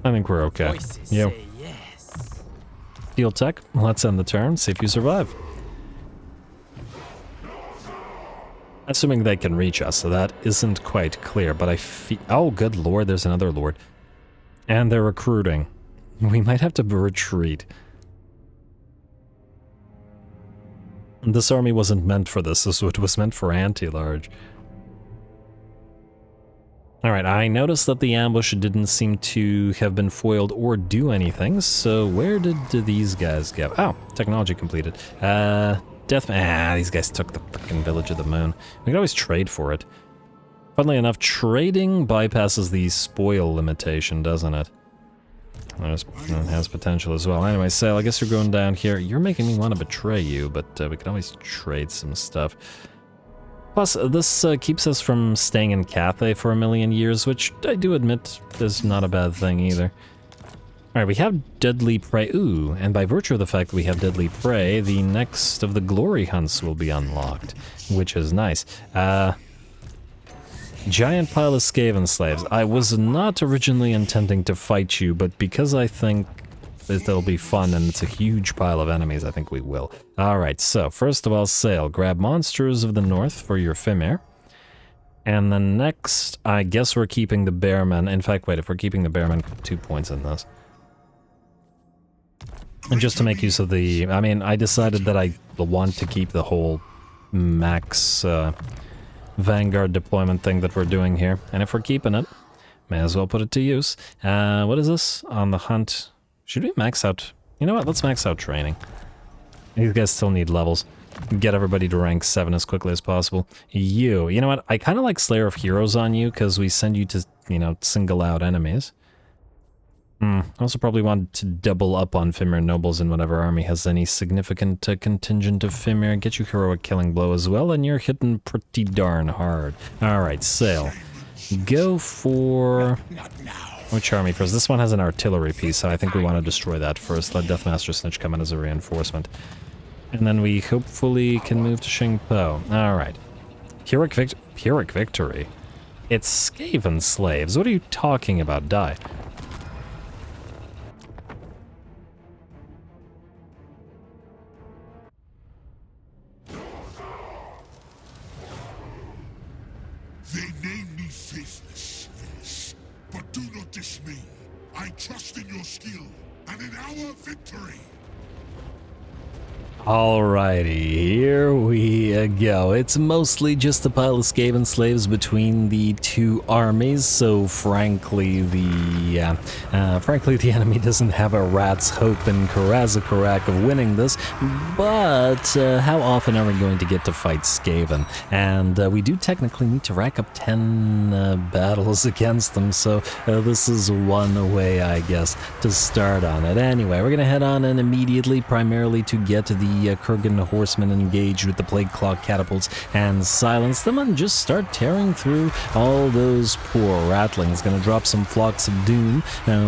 I think we're okay. Yo. Yes. Steel Tech, let's end the turn, see if you survive. Assuming they can reach us, so that isn't quite clear, but I feel... Oh, good lord, there's another lord. And they're recruiting. We might have to retreat. This army wasn't meant for this. This was meant for anti-large. Alright, I noticed that the ambush didn't seem to have been foiled or do anything, so where did these guys go? Oh, technology completed. These guys took the fucking Village of the Moon. We could always trade for it. Funnily enough, trading bypasses the spoil limitation, doesn't it? It has potential as well. Anyway, Sayl, I guess you're going down here. You're making me want to betray you, but we can always trade some stuff. Plus, this keeps us from staying in Cathay for 1,000,000 years, which I do admit is not a bad thing either. Alright, we have Deadly Prey. Ooh, and by virtue of the fact that we have Deadly Prey, the next of the Glory Hunts will be unlocked, which is nice. Giant pile of Skaven slaves. I was not originally intending to fight you, but because I think that they'll be fun and it's a huge pile of enemies, I think we will. Alright, so first of all, Sayl, grab Monsters of the North for your Fimir. And then next, I guess we're keeping the Bearmen. In fact, wait, if we're keeping the Bearmen, 2 points in this. And just to make use of the... I mean, I decided that I want to keep the whole max... Vanguard deployment thing that we're doing here. And if we're keeping it, may as well put it to use. What is this? On the hunt. Should we max out? You know what? Let's max out training. These guys still need levels. Get everybody to rank 7 as quickly as possible. You know what? I kind of like Slayer of Heroes on you because we send you to, you know, single out enemies. I also probably want to double up on Fimir nobles in whatever army has any significant contingent of Fimir. Get you heroic killing blow as well, and you're hitting pretty darn hard. Alright, Sayl. Go for... Which army first? This one has an artillery piece, so I think we want to destroy that first. Let Deathmaster Snitch come in as a reinforcement. And then we hopefully can move to Shingpo. Alright. Pyrrhic victory? It's Skaven slaves. What are you talking about? Die. They name me Faithless, yes. But do not dismay. I trust in your skill and in our victory. Alrighty, here we go. It's mostly just a pile of Skaven slaves between the two armies, so frankly the enemy doesn't have a rat's hope in Karazakarak of winning this, but how often are we going to get to fight Skaven? And we do technically need to rack up 10 battles against them, so this is one way, I guess, to start on it. Anyway, we're gonna head on in immediately, primarily to get to the Kurgan horsemen engaged with the Plague Claw catapults and silence them and just start tearing through all those poor ratlings. Gonna drop some Flocks of Doom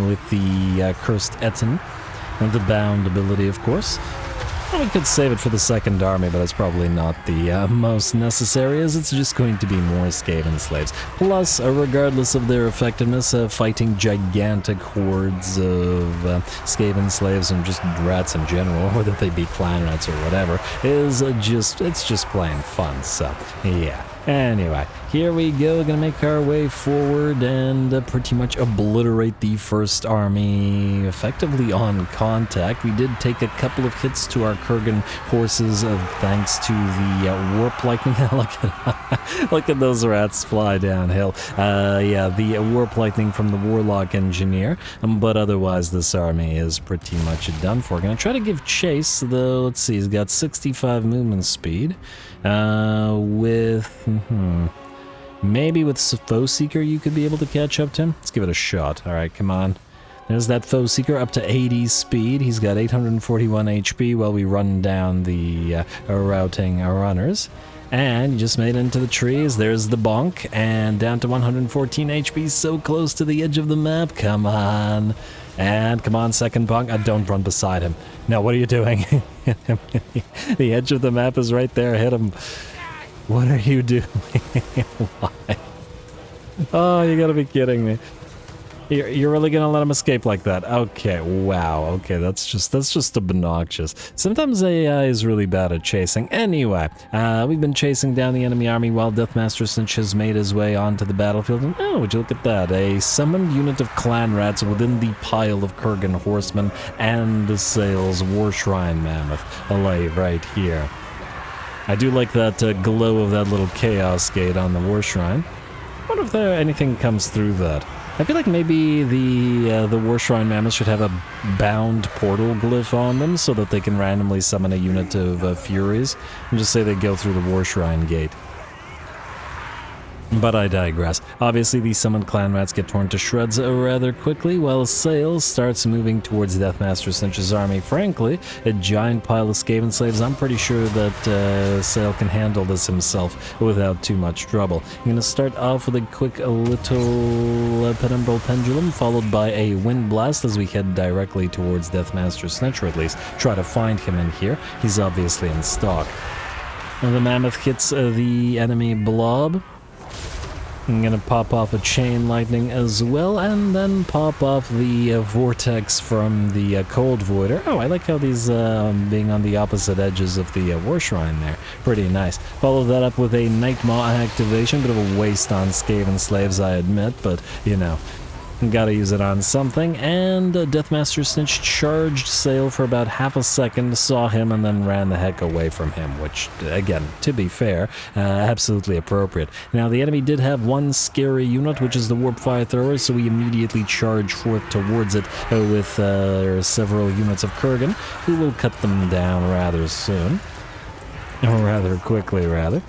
with the Cursed Etin and the Bound ability, of course. Well, we could save it for the second army, but it's probably not the most necessary, as it's just going to be more Skaven slaves. Plus, regardless of their effectiveness, fighting gigantic hordes of Skaven slaves and just rats in general, whether they be clan rats or whatever, is it's just plain fun, so yeah. Anyway, here we go, gonna make our way forward and pretty much obliterate the first army effectively on contact. We did take a couple of hits to our Kurgan horses thanks to the Warp Lightning. Look at those rats fly downhill. Yeah, the Warp Lightning from the Warlock Engineer, but otherwise this army is pretty much done for. Gonna try to give chase, though. Let's see, he's got 65 movement speed. Maybe with Foe Seeker you could be able to catch up to him. Let's give it a shot. Alright, come on. There's that Foe Seeker up to 80 speed. He's got 841 HP while we run down the routing runners. And he just made it into the trees. There's the bonk. And down to 114 HP, so close to the edge of the map. Come on. And come on, second bonk. Don't run beside him. No, what are you doing? The edge of the map is right there. Hit him. What are you doing? Why? Oh, you gotta be kidding me. You're really gonna let him escape like that? Okay, wow. Okay, that's just obnoxious. Sometimes AI is really bad at chasing. Anyway, we've been chasing down the enemy army while Deathmaster Cinch has made his way onto the battlefield. And oh, would you look at that? A summoned unit of clan rats within the pile of Kurgan horsemen and the Sayl's War Shrine Mammoth alive right here. I do like that glow of that little Chaos Gate on the War Shrine. I wonder if anything comes through that. I feel like maybe the War Shrine Mammoth should have a bound portal glyph on them so that they can randomly summon a unit of Furies and just say they go through the War Shrine Gate. But I digress. Obviously, these summoned clan rats get torn to shreds rather quickly, while Sayl starts moving towards Deathmaster Cinch's army. Frankly, a giant pile of Skaven slaves. I'm pretty sure that Sayl can handle this himself without too much trouble. I'm going to start off with a quick little Penumbral Pendulum, followed by a Wind Blast as we head directly towards Deathmaster Cinch, or at least try to find him in here. He's obviously in stock. And the Mammoth hits the enemy blob. I'm gonna pop off a Chain Lightning as well, and then pop off the Vortex from the Cold Voider. Oh, I like how these being on the opposite edges of the War Shrine there. Pretty nice. Follow that up with a Nightmaw activation. Bit of a waste on Skaven slaves, I admit, but, you know, gotta use it on something. And Deathmaster Cinch charged Sayl for about half a second, saw him, and then ran the heck away from him, which, again, to be fair, absolutely appropriate. Now, the enemy did have one scary unit, which is the Warp Fire Thrower, so we immediately charge forth towards it with several units of Kurgan, who will cut them down rather soon. Or rather quickly, rather.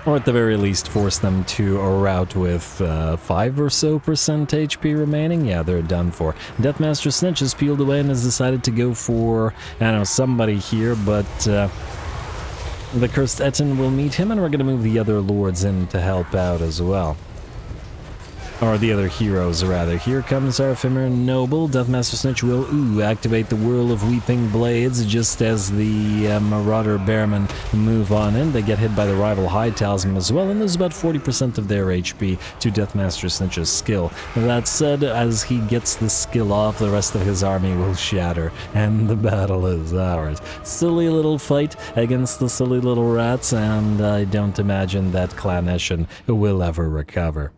Or at the very least force them to a rout with 5% or so HP remaining. Yeah, they're done for. Deathmaster Cinch has peeled away and has decided to go for, I don't know, somebody here, but the Cursed Etin will meet him, and we're going to move the other lords in to help out as well. Or the other heroes, rather. Here comes our ephemeral noble. Deathmaster Snitch will, activate the Whirl of Weeping Blades just as the Marauder Bearmen move on in. They get hit by the rival High Talisman as well, and lose about 40% of their HP to Deathmaster Snitch's skill. That said, as he gets the skill off, the rest of his army will shatter, and the battle is ours. Silly little fight against the silly little rats, and I don't imagine that Clan Eshin will ever recover.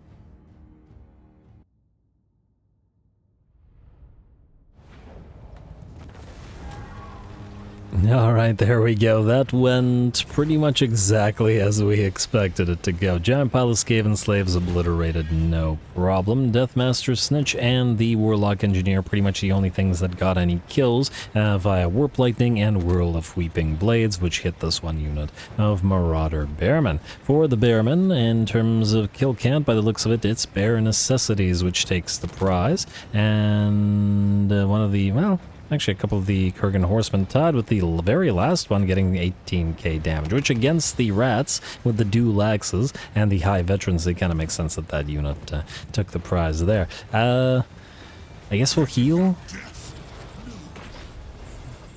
Alright, there we go. That went pretty much exactly as we expected it to go. Giant pile of Skaven slaves obliterated, no problem. Deathmaster Snitch and the Warlock Engineer pretty much the only things that got any kills via Warp Lightning and Whirl of Weeping Blades, which hit this one unit of Marauder Bearmen. For the Bearmen, in terms of kill count, by the looks of it, it's Bare Necessities which takes the prize. And one of the, well, actually, a couple of the Kurgan Horsemen tied with the very last one getting 18k damage, which against the rats with the dual axes and the high veterans, it kind of makes sense that that unit took the prize there. I guess we'll heal.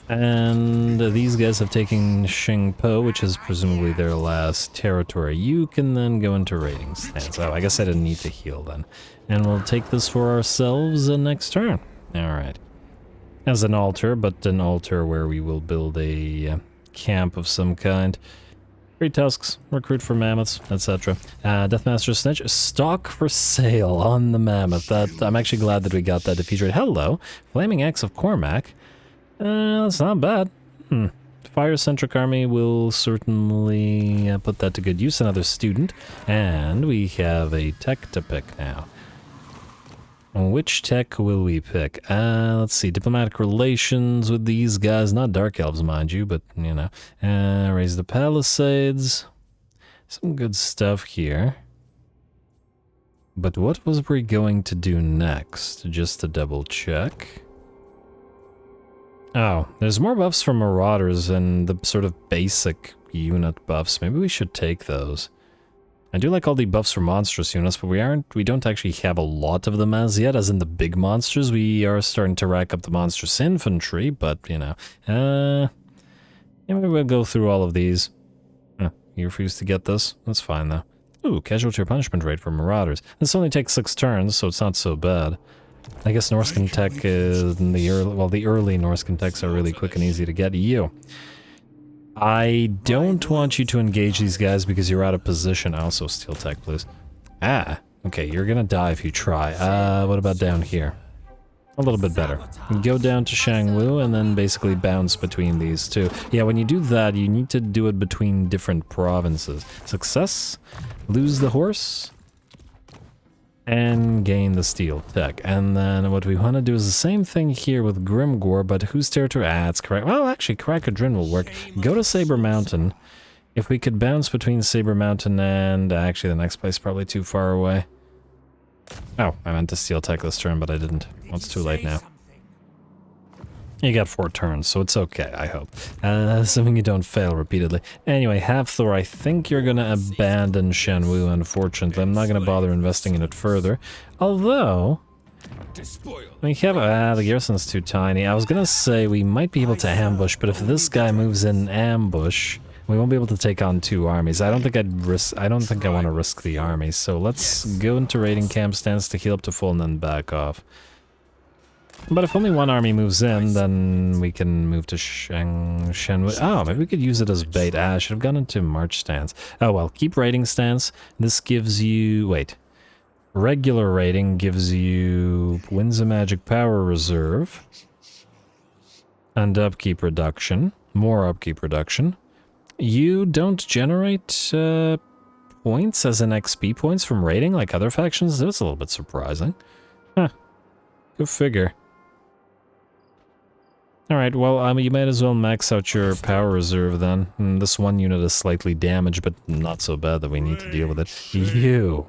And these guys have taken Shingpo, which is presumably their last territory. You can then go into raiding stance. Oh, I guess I didn't need to heal then. And we'll take this for ourselves next turn. Alright. As an altar, but an altar where we will build a camp of some kind. Free tusks, recruit for mammoths, etc. Deathmaster Snitch, stock for sale on the mammoth. I'm actually glad that we got that defeat rate. Hello, Flaming Axe of Cormac. That's not bad. Fire-centric army will certainly put that to good use. Another student. And we have a tech to pick now. Which tech will we pick? Let's see, diplomatic relations with these guys, not Dark Elves, mind you, but, you know. Raise the Palisades. Some good stuff here. But what was we going to do next? Just to double check. Oh, there's more buffs from Marauders and the sort of basic unit buffs. Maybe we should take those. I do like all the buffs for monstrous units, but we don't actually have a lot of them as yet, as in the big monsters. We are starting to rack up the monstrous infantry, but, you know, yeah, maybe we'll go through all of these. You refuse to get this? That's fine, though. Ooh, casualty or punishment rate for Marauders. This only takes 6 turns, so it's not so bad. I guess Norscan tech is in the early, well, the early Norscan techs are really quick and easy to get. You. I don't want you to engage these guys because you're out of position. Also, steel tech, please. Okay, you're gonna die if you try. What about down here? A little bit better. You go down to Shangwu and then basically bounce between these two. Yeah, when you do that, you need to do it between different provinces. Success, lose the horse, and gain the steel tech. And then what we want to do is the same thing here with Grimgore, but whose territory? It's correct. Well, actually, Karakadrin will work. Go to Saber Mountain. If we could bounce between Saber Mountain and... actually, the next place is probably too far away. Oh, I meant to steel tech this turn, but I didn't. Well, it's too late now. You got 4 turns, so it's okay, I hope. Assuming you don't fail repeatedly. Anyway, Hafthor, I think you're gonna abandon Shenwu, unfortunately. I'm not gonna bother investing in it further. Although... we have... the garrison's too tiny. I was gonna say we might be able to ambush, but if this guy moves in ambush, we won't be able to take on 2 armies. I don't think I want to risk the army, so let's go into raiding camp stance to heal up to full and then back off. But if only 1 army moves in, then we can move to Shenwu. Oh, maybe we could use it as bait. I should have gone into march stance. Oh well, keep raiding stance. This gives you... wait. Regular raiding gives you Winds of Magic Power Reserve. And upkeep reduction. More upkeep reduction. You don't generate points as in XP points from raiding like other factions? That's a little bit surprising. Huh. Go figure. Alright, well, you might as well max out your power reserve then. This one unit is slightly damaged, but not so bad that we need to deal with it. You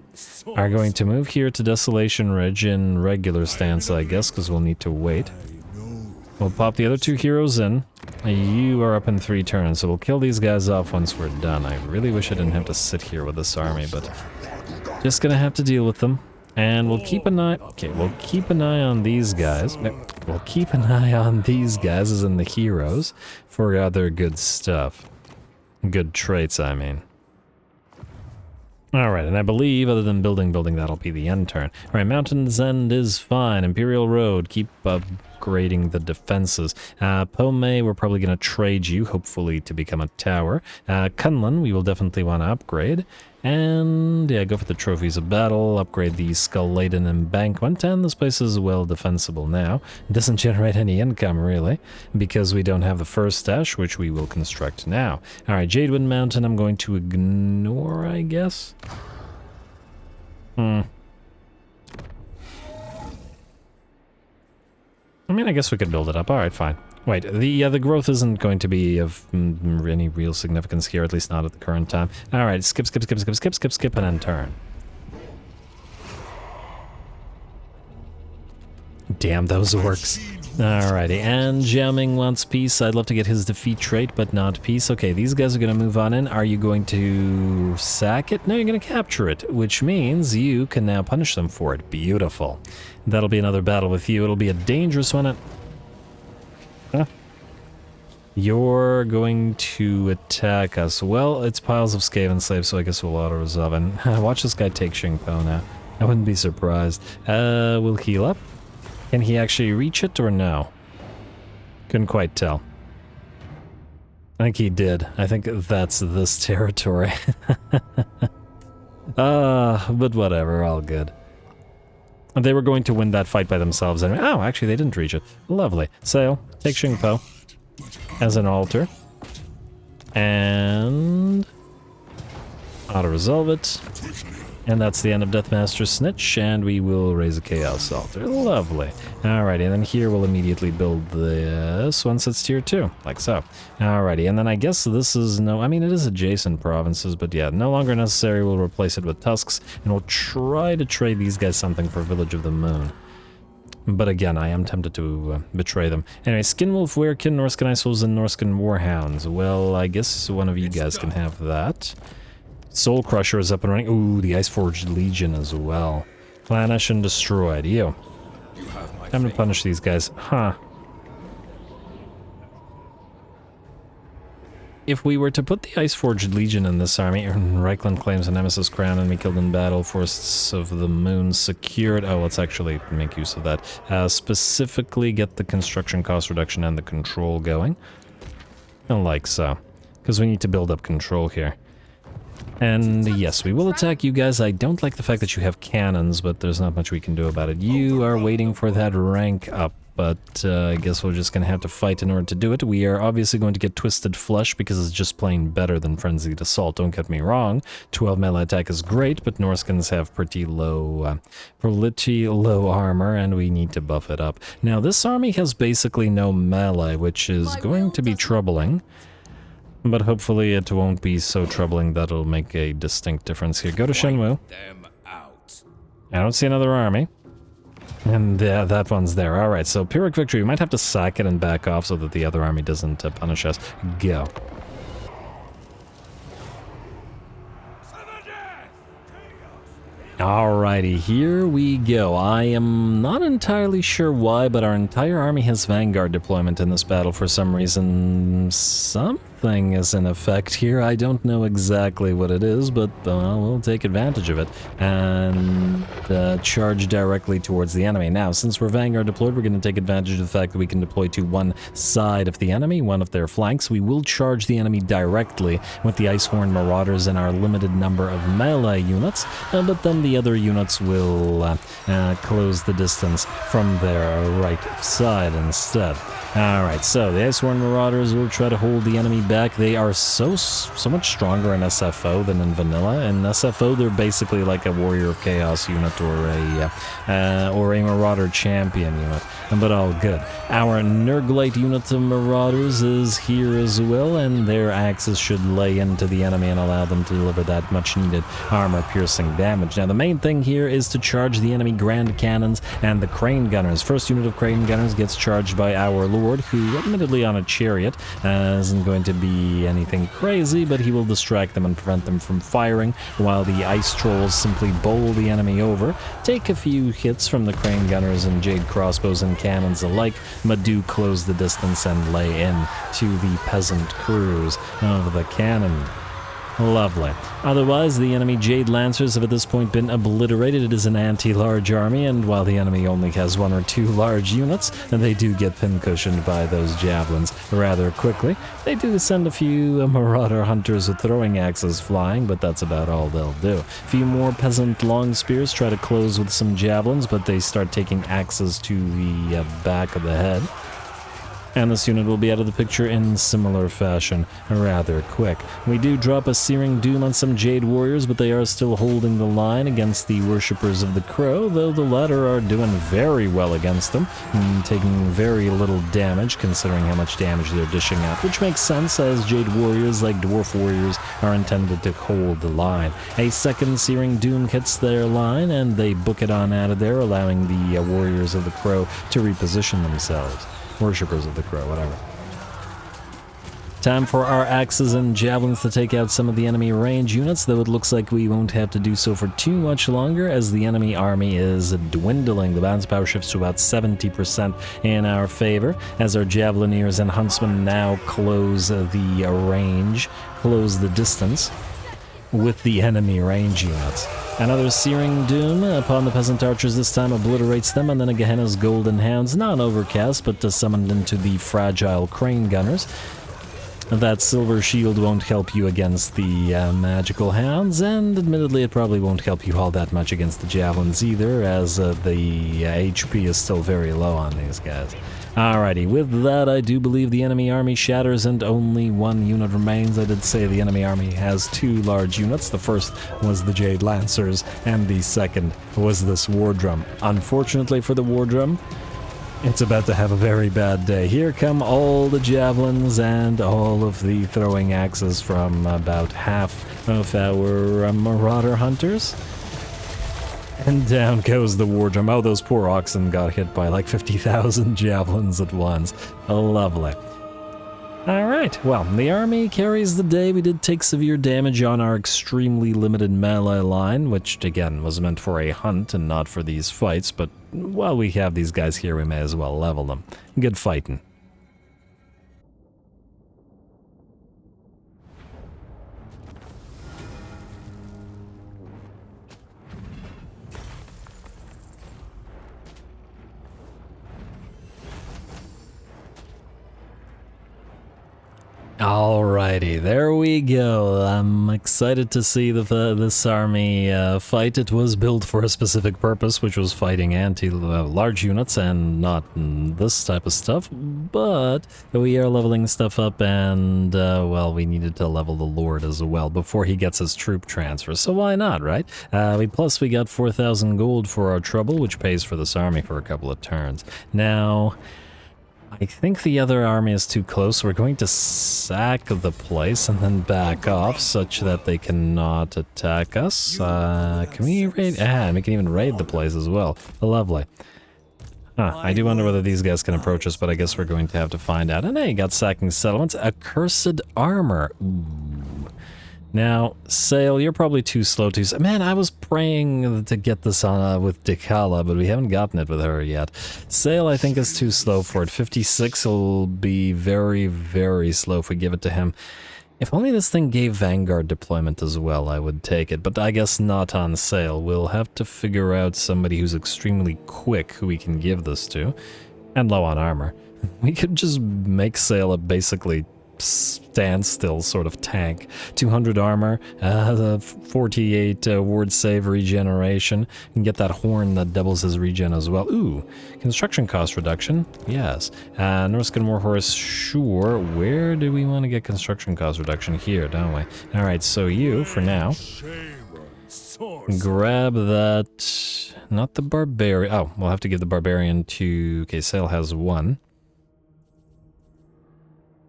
are going to move here to Desolation Ridge in regular stance, I guess, because we'll need to wait. We'll pop the other 2 heroes in. You are up in 3 turns, so we'll kill these guys off once we're done. I really wish I didn't have to sit here with this army, but just gonna have to deal with them. And we'll keep an eye... Okay, we'll keep an eye on these guys. We'll keep an eye on these guys, as in the heroes, for other good stuff. Good traits, I mean. Alright, and I believe, other than building, that'll be the end turn. Alright, Mountain's End is fine. Imperial Road, keep upgrading the defenses. Pome, we're probably going to trade you, hopefully, to become a tower. Kunlun, we will definitely want to upgrade. And, yeah, go for the Trophies of Battle, upgrade the Skull-Laden Embankment, and this place is well defensible now. It doesn't generate any income, really, because we don't have the first stash, which we will construct now. Alright, Jadewind Mountain, I'm going to ignore, I guess. I mean, I guess we could build it up. Alright, fine. Wait, the growth isn't going to be of any real significance here, at least not at the current time. Alright, skip, and then turn. Damn those orcs. Alrighty, and Jiaming wants peace. I'd love to get his defeat trait, but not peace. Okay, these guys are going to move on in. Are you going to sack it? No, you're going to capture it, which means you can now punish them for it. Beautiful. That'll be another battle with you. It'll be a dangerous one. Huh? You're going to attack us. Well, it's piles of Skaven slaves, so I guess we'll auto-resolve. And watch this guy take Xingpo now. I wouldn't be surprised. We'll heal up. Can he actually reach it or no? Couldn't quite tell. I think he did. I think that's this territory. But whatever, all good. They were going to win that fight by themselves anyway. Oh, actually, they didn't reach it. Lovely. Sayl, take Xingpo as an altar. And auto-resolve it. And that's the end of Deathmaster Snitch, and we will raise a Chaos Altar. Lovely. Alrighty, and then here we'll immediately build this once it's tier 2, like so. Alrighty, and then I guess this is no... I mean, it is adjacent provinces, but yeah, no longer necessary. We'll replace it with Tusks, and we'll try to trade these guys something for Village of the Moon. But again, I am tempted to betray them. Anyway, Skinwolf, Werekin, Norscan Ice Wolves, and Norscan Warhounds. Well, I guess one of you guys can have that. Soul Crusher is up and running. Ooh, the Iceforged Legion as well. Clan Eshin destroyed. You. Time to punish these guys. Huh. If we were to put the Iceforged Legion in this army, Reichland claims a Nemesis crown and be killed in battle, Forests of the Moon secured. Oh, let's actually make use of that. Specifically get the construction cost reduction and the control going. Like so. Because we need to build up control here. And yes, we will attack you guys. I don't like the fact that you have cannons, but there's not much we can do about it. You are waiting for that rank up, but I guess we're just going to have to fight in order to do it. We are obviously going to get Twisted Flesh because it's just plain better than Frenzied Assault. Don't get me wrong. 12 melee attack is great, but Norscans have pretty low armor, and we need to buff it up. Now, this army has basically no melee, which is going to be troubling. But hopefully it won't be so troubling that it'll make a distinct difference here. Go to Shenwu. I don't see another army. And that one's there. Alright, so Pyrrhic Victory. We might have to sack it and back off so that the other army doesn't punish us. Go. Alrighty, here we go. I am not entirely sure why, but our entire army has Vanguard deployment in this battle for some reason. Something is in effect here. I don't know exactly what it is, but we'll take advantage of it and charge directly towards the enemy. Now, since we're Vanguard deployed, we're going to take advantage of the fact that we can deploy to one side of the enemy, one of their flanks. We will charge the enemy directly with the Icehorn Marauders and our limited number of melee units, but then the other units will close the distance from their right side instead. Alright, so the Icehorn Marauders will try to hold the enemy back. They are so much stronger in SFO than in vanilla. In SFO, they're basically like a Warrior of Chaos unit or a Marauder Champion unit, but all good. Our Nurglite unit of Marauders is here as well, and their axes should lay into the enemy and allow them to deliver that much-needed armor-piercing damage. Now, the main thing here is to charge the enemy Grand Cannons and the Crane Gunners. First unit of Crane Gunners gets charged by our lord, who, admittedly on a chariot, isn't going to be anything crazy, but he will distract them and prevent them from firing, while the ice trolls simply bowl the enemy over, take a few hits from the crane gunners and jade crossbows and cannons alike, but do close the distance and lay in to the peasant crews of the cannon. Lovely. Otherwise, the enemy Jade Lancers have at this point been obliterated. It is an anti-large army, and while the enemy only has 1 or 2 large units, they do get pincushioned by those javelins rather quickly. They do send a few marauder hunters with throwing axes flying, but that's about all they'll do. A few more peasant long spears try to close with some javelins, but they start taking axes to the back of the head. And this unit will be out of the picture in similar fashion, rather quick. We do drop a Searing Doom on some Jade Warriors, but they are still holding the line against the Worshippers of the Crow, though the latter are doing very well against them, taking very little damage, considering how much damage they're dishing out, which makes sense, as Jade Warriors, like Dwarf Warriors, are intended to hold the line. A second Searing Doom hits their line, and they book it on out of there, allowing the Warriors of the Crow to reposition themselves. Worshippers of the Crow, whatever. Time for our axes and javelins to take out some of the enemy range units, though it looks like we won't have to do so for too much longer, as the enemy army is dwindling. The balance power shifts to about 70% in our favor, as our javelineers and huntsmen now close the range, close the distance with the enemy range units. Another Searing Doom upon the peasant archers this time obliterates them, and then a Gehenna's Golden Hounds, not overcast, but summoned into the fragile crane gunners. That silver shield won't help you against the magical hounds, and admittedly it probably won't help you all that much against the javelins either, as the HP is still very low on these guys. Alrighty, with that, I do believe the enemy army shatters and only 1 unit remains. I did say the enemy army has 2 large units. The first was the Jade Lancers, and the second was this War Drum. Unfortunately for the War Drum, it's about to have a very bad day. Here come all the javelins and all of the throwing axes from about half of our marauder hunters. And down goes the War Drum. Oh, those poor oxen got hit by like 50,000 javelins at once. Lovely. Alright, well, the army carries the day. We did take severe damage on our extremely limited melee line, which, again, was meant for a hunt and not for these fights, but while we have these guys here, we may as well level them. Good fighting. Alrighty, there we go. I'm excited to see this army fight. It was built for a specific purpose, which was fighting anti-large units and not this type of stuff, but we are leveling stuff up, and, well, we needed to level the Lord as well before he gets his troop transfer, so why not, right? Plus we got 4,000 gold for our trouble, which pays for this army for a couple of turns. Now, I think the other army is too close. We're going to sack the place and then back off such that they cannot attack us. Can we raid? We can even raid the place as well. Lovely. I do wonder whether these guys can approach us, but I guess we're going to have to find out. And hey, got sacking settlements. Accursed armor. Ooh. Now, Sayl, you're probably too slow to... Man, I was praying to get this on with Dekala, but we haven't gotten it with her yet. Sayl, I think, is too slow for it. 56 will be very, very slow if we give it to him. If only this thing gave Vanguard deployment as well, I would take it, but I guess not on Sayl. We'll have to figure out somebody who's extremely quick who we can give this to, and low on armor. We could just make Sayl a basically standstill sort of tank. 200 armor, 48 ward save regeneration. You can get that horn that doubles his regen as well. Ooh, construction cost reduction, yes. Norsca Warhorse, sure. Where do we want to get construction cost reduction? Here, don't we? Alright, so you, for now, grab that, not the barbarian. Oh, we'll have to give the barbarian to, okay, Sayl has 1.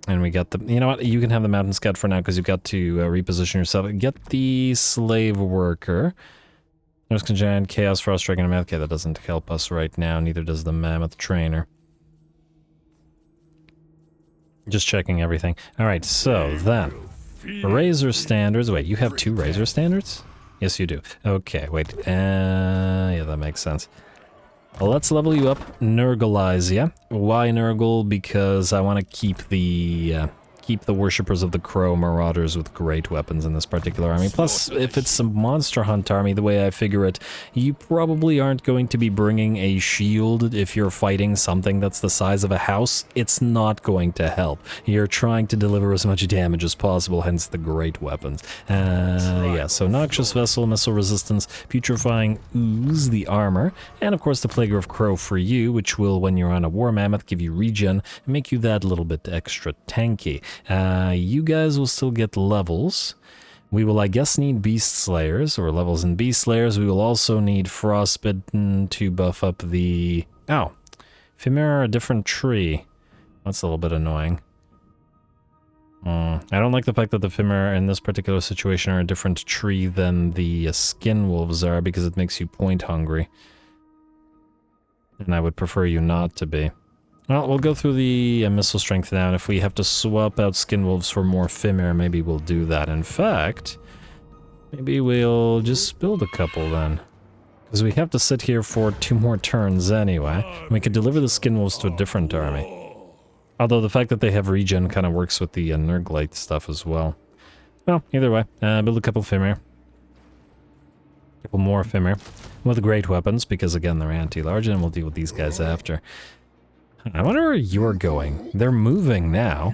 And we got the, you know what, you can have the Mountain Scout for now because you've got to reposition yourself. Get the Slave Worker. There's Giant Chaos Frost Dragon and Mammoth. Okay, that doesn't help us right now, neither does the Mammoth Trainer. Just checking everything. Alright, so then, Razor Standards. Wait, you have 2 Razor Standards? Yes, you do. Okay, wait. Yeah, that makes sense. Well, let's level you up. Nurgleize, yeah? Why Nurgle? Because I want to keep the worshippers of the Crow Marauders with great weapons in this particular army. Plus, if it's a monster hunt army, the way I figure it, you probably aren't going to be bringing a shield if you're fighting something that's the size of a house. It's not going to help. You're trying to deliver as much damage as possible, hence the great weapons. Yeah, so Noxious Vessel, Missile Resistance, Putrefying Ooze, the armor, and of course the Plague of Crow for you, which will, when you're on a War Mammoth, give you regen and make you that little bit extra tanky. You guys will still get levels. We will, I guess, need Beast Slayers, or levels in Beast Slayers. We will also need Frostbitten to buff up the... Oh, Femera, a different tree. That's a little bit annoying. I don't like the fact that the Femera in this particular situation are a different tree than the Skin Wolves are, because it makes you point hungry. And I would prefer you not to be. Well, we'll go through the missile strength now, and if we have to swap out Skin Wolves for more Femera, maybe we'll do that. In fact, maybe we'll just build a couple then. Because we have to sit here for 2 more turns anyway. And we could deliver the Skin Wolves to a different army. Although the fact that they have regen kind of works with the Nurglite stuff as well. Well, either way, build a couple Femera. A couple more Femera. With great weapons, because again, they're anti-large, and we'll deal with these guys after. I wonder where you're going. They're moving now.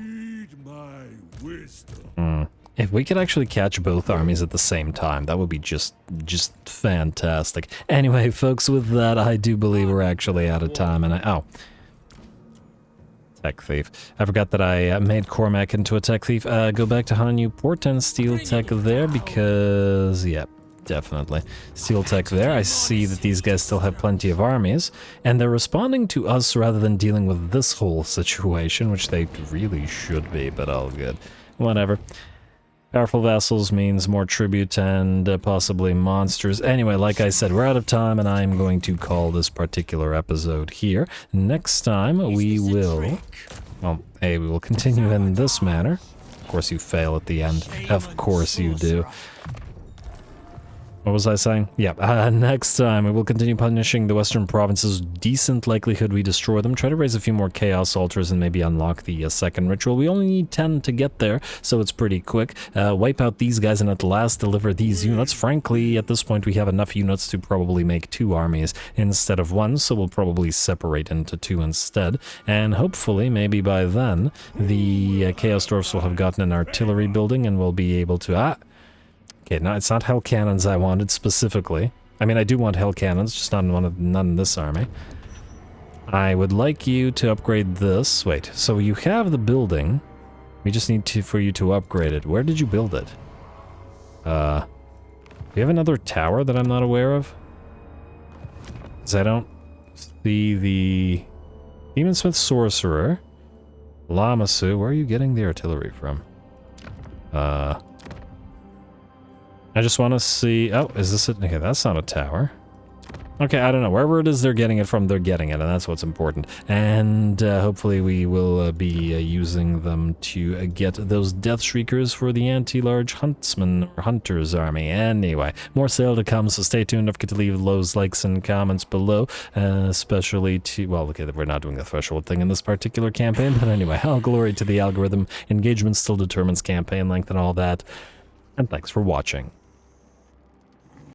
If we could actually catch both armies at the same time, that would be just fantastic. Anyway, folks, with that, I do believe we're actually out of time, and oh. Tech Thief. I forgot that I made Cormac into a Tech Thief. Go back to Hanyu Port and Steel Tech there, because, yeah. Definitely. Steel Tech there. I see that these guys still have plenty of armies, and they're responding to us rather than dealing with this whole situation, which they really should be, but all good. Whatever. Powerful vassals means more tribute and possibly monsters. Anyway, like I said, we're out of time, and I'm going to call this particular episode here. Next time, we will... Well, we will continue in this manner. Of course you fail at the end. Of course you do. What was I saying? Yeah, next time we will continue punishing the western provinces. Decent likelihood we destroy them. Try to raise a few more chaos altars and maybe unlock the second ritual. We only need 10 to get there, so it's pretty quick. Wipe out these guys and at last deliver these units. Frankly, at this point we have enough units to probably make 2 armies instead of 1, so we'll probably separate into 2 instead. And hopefully, maybe by then, the Chaos Dwarfs will have gotten an artillery building and we'll be able to... Okay, no, it's not Hell Cannons I wanted specifically. I mean, I do want Hell Cannons, just not in this army. I would like you to upgrade this. Wait, so you have the building. We just need for you to upgrade it. Where did you build it? Do you have another tower that I'm not aware of? Because I don't see the Demonsmith Sorcerer. Lamasu, where are you getting the artillery from? I just want to see... Oh, is this it? Okay, that's not a tower. Okay, I don't know. Wherever it is they're getting it from, they're getting it, and that's what's important. And hopefully we will be using them to get those Death Shriekers for the anti-large Huntsman or Hunters army. Anyway, more Sayl to come, so stay tuned. Don't forget to leave those likes and comments below, especially to... Well, okay, we're not doing the threshold thing in this particular campaign, but anyway, all glory to the algorithm. Engagement still determines campaign length and all that. And thanks for watching.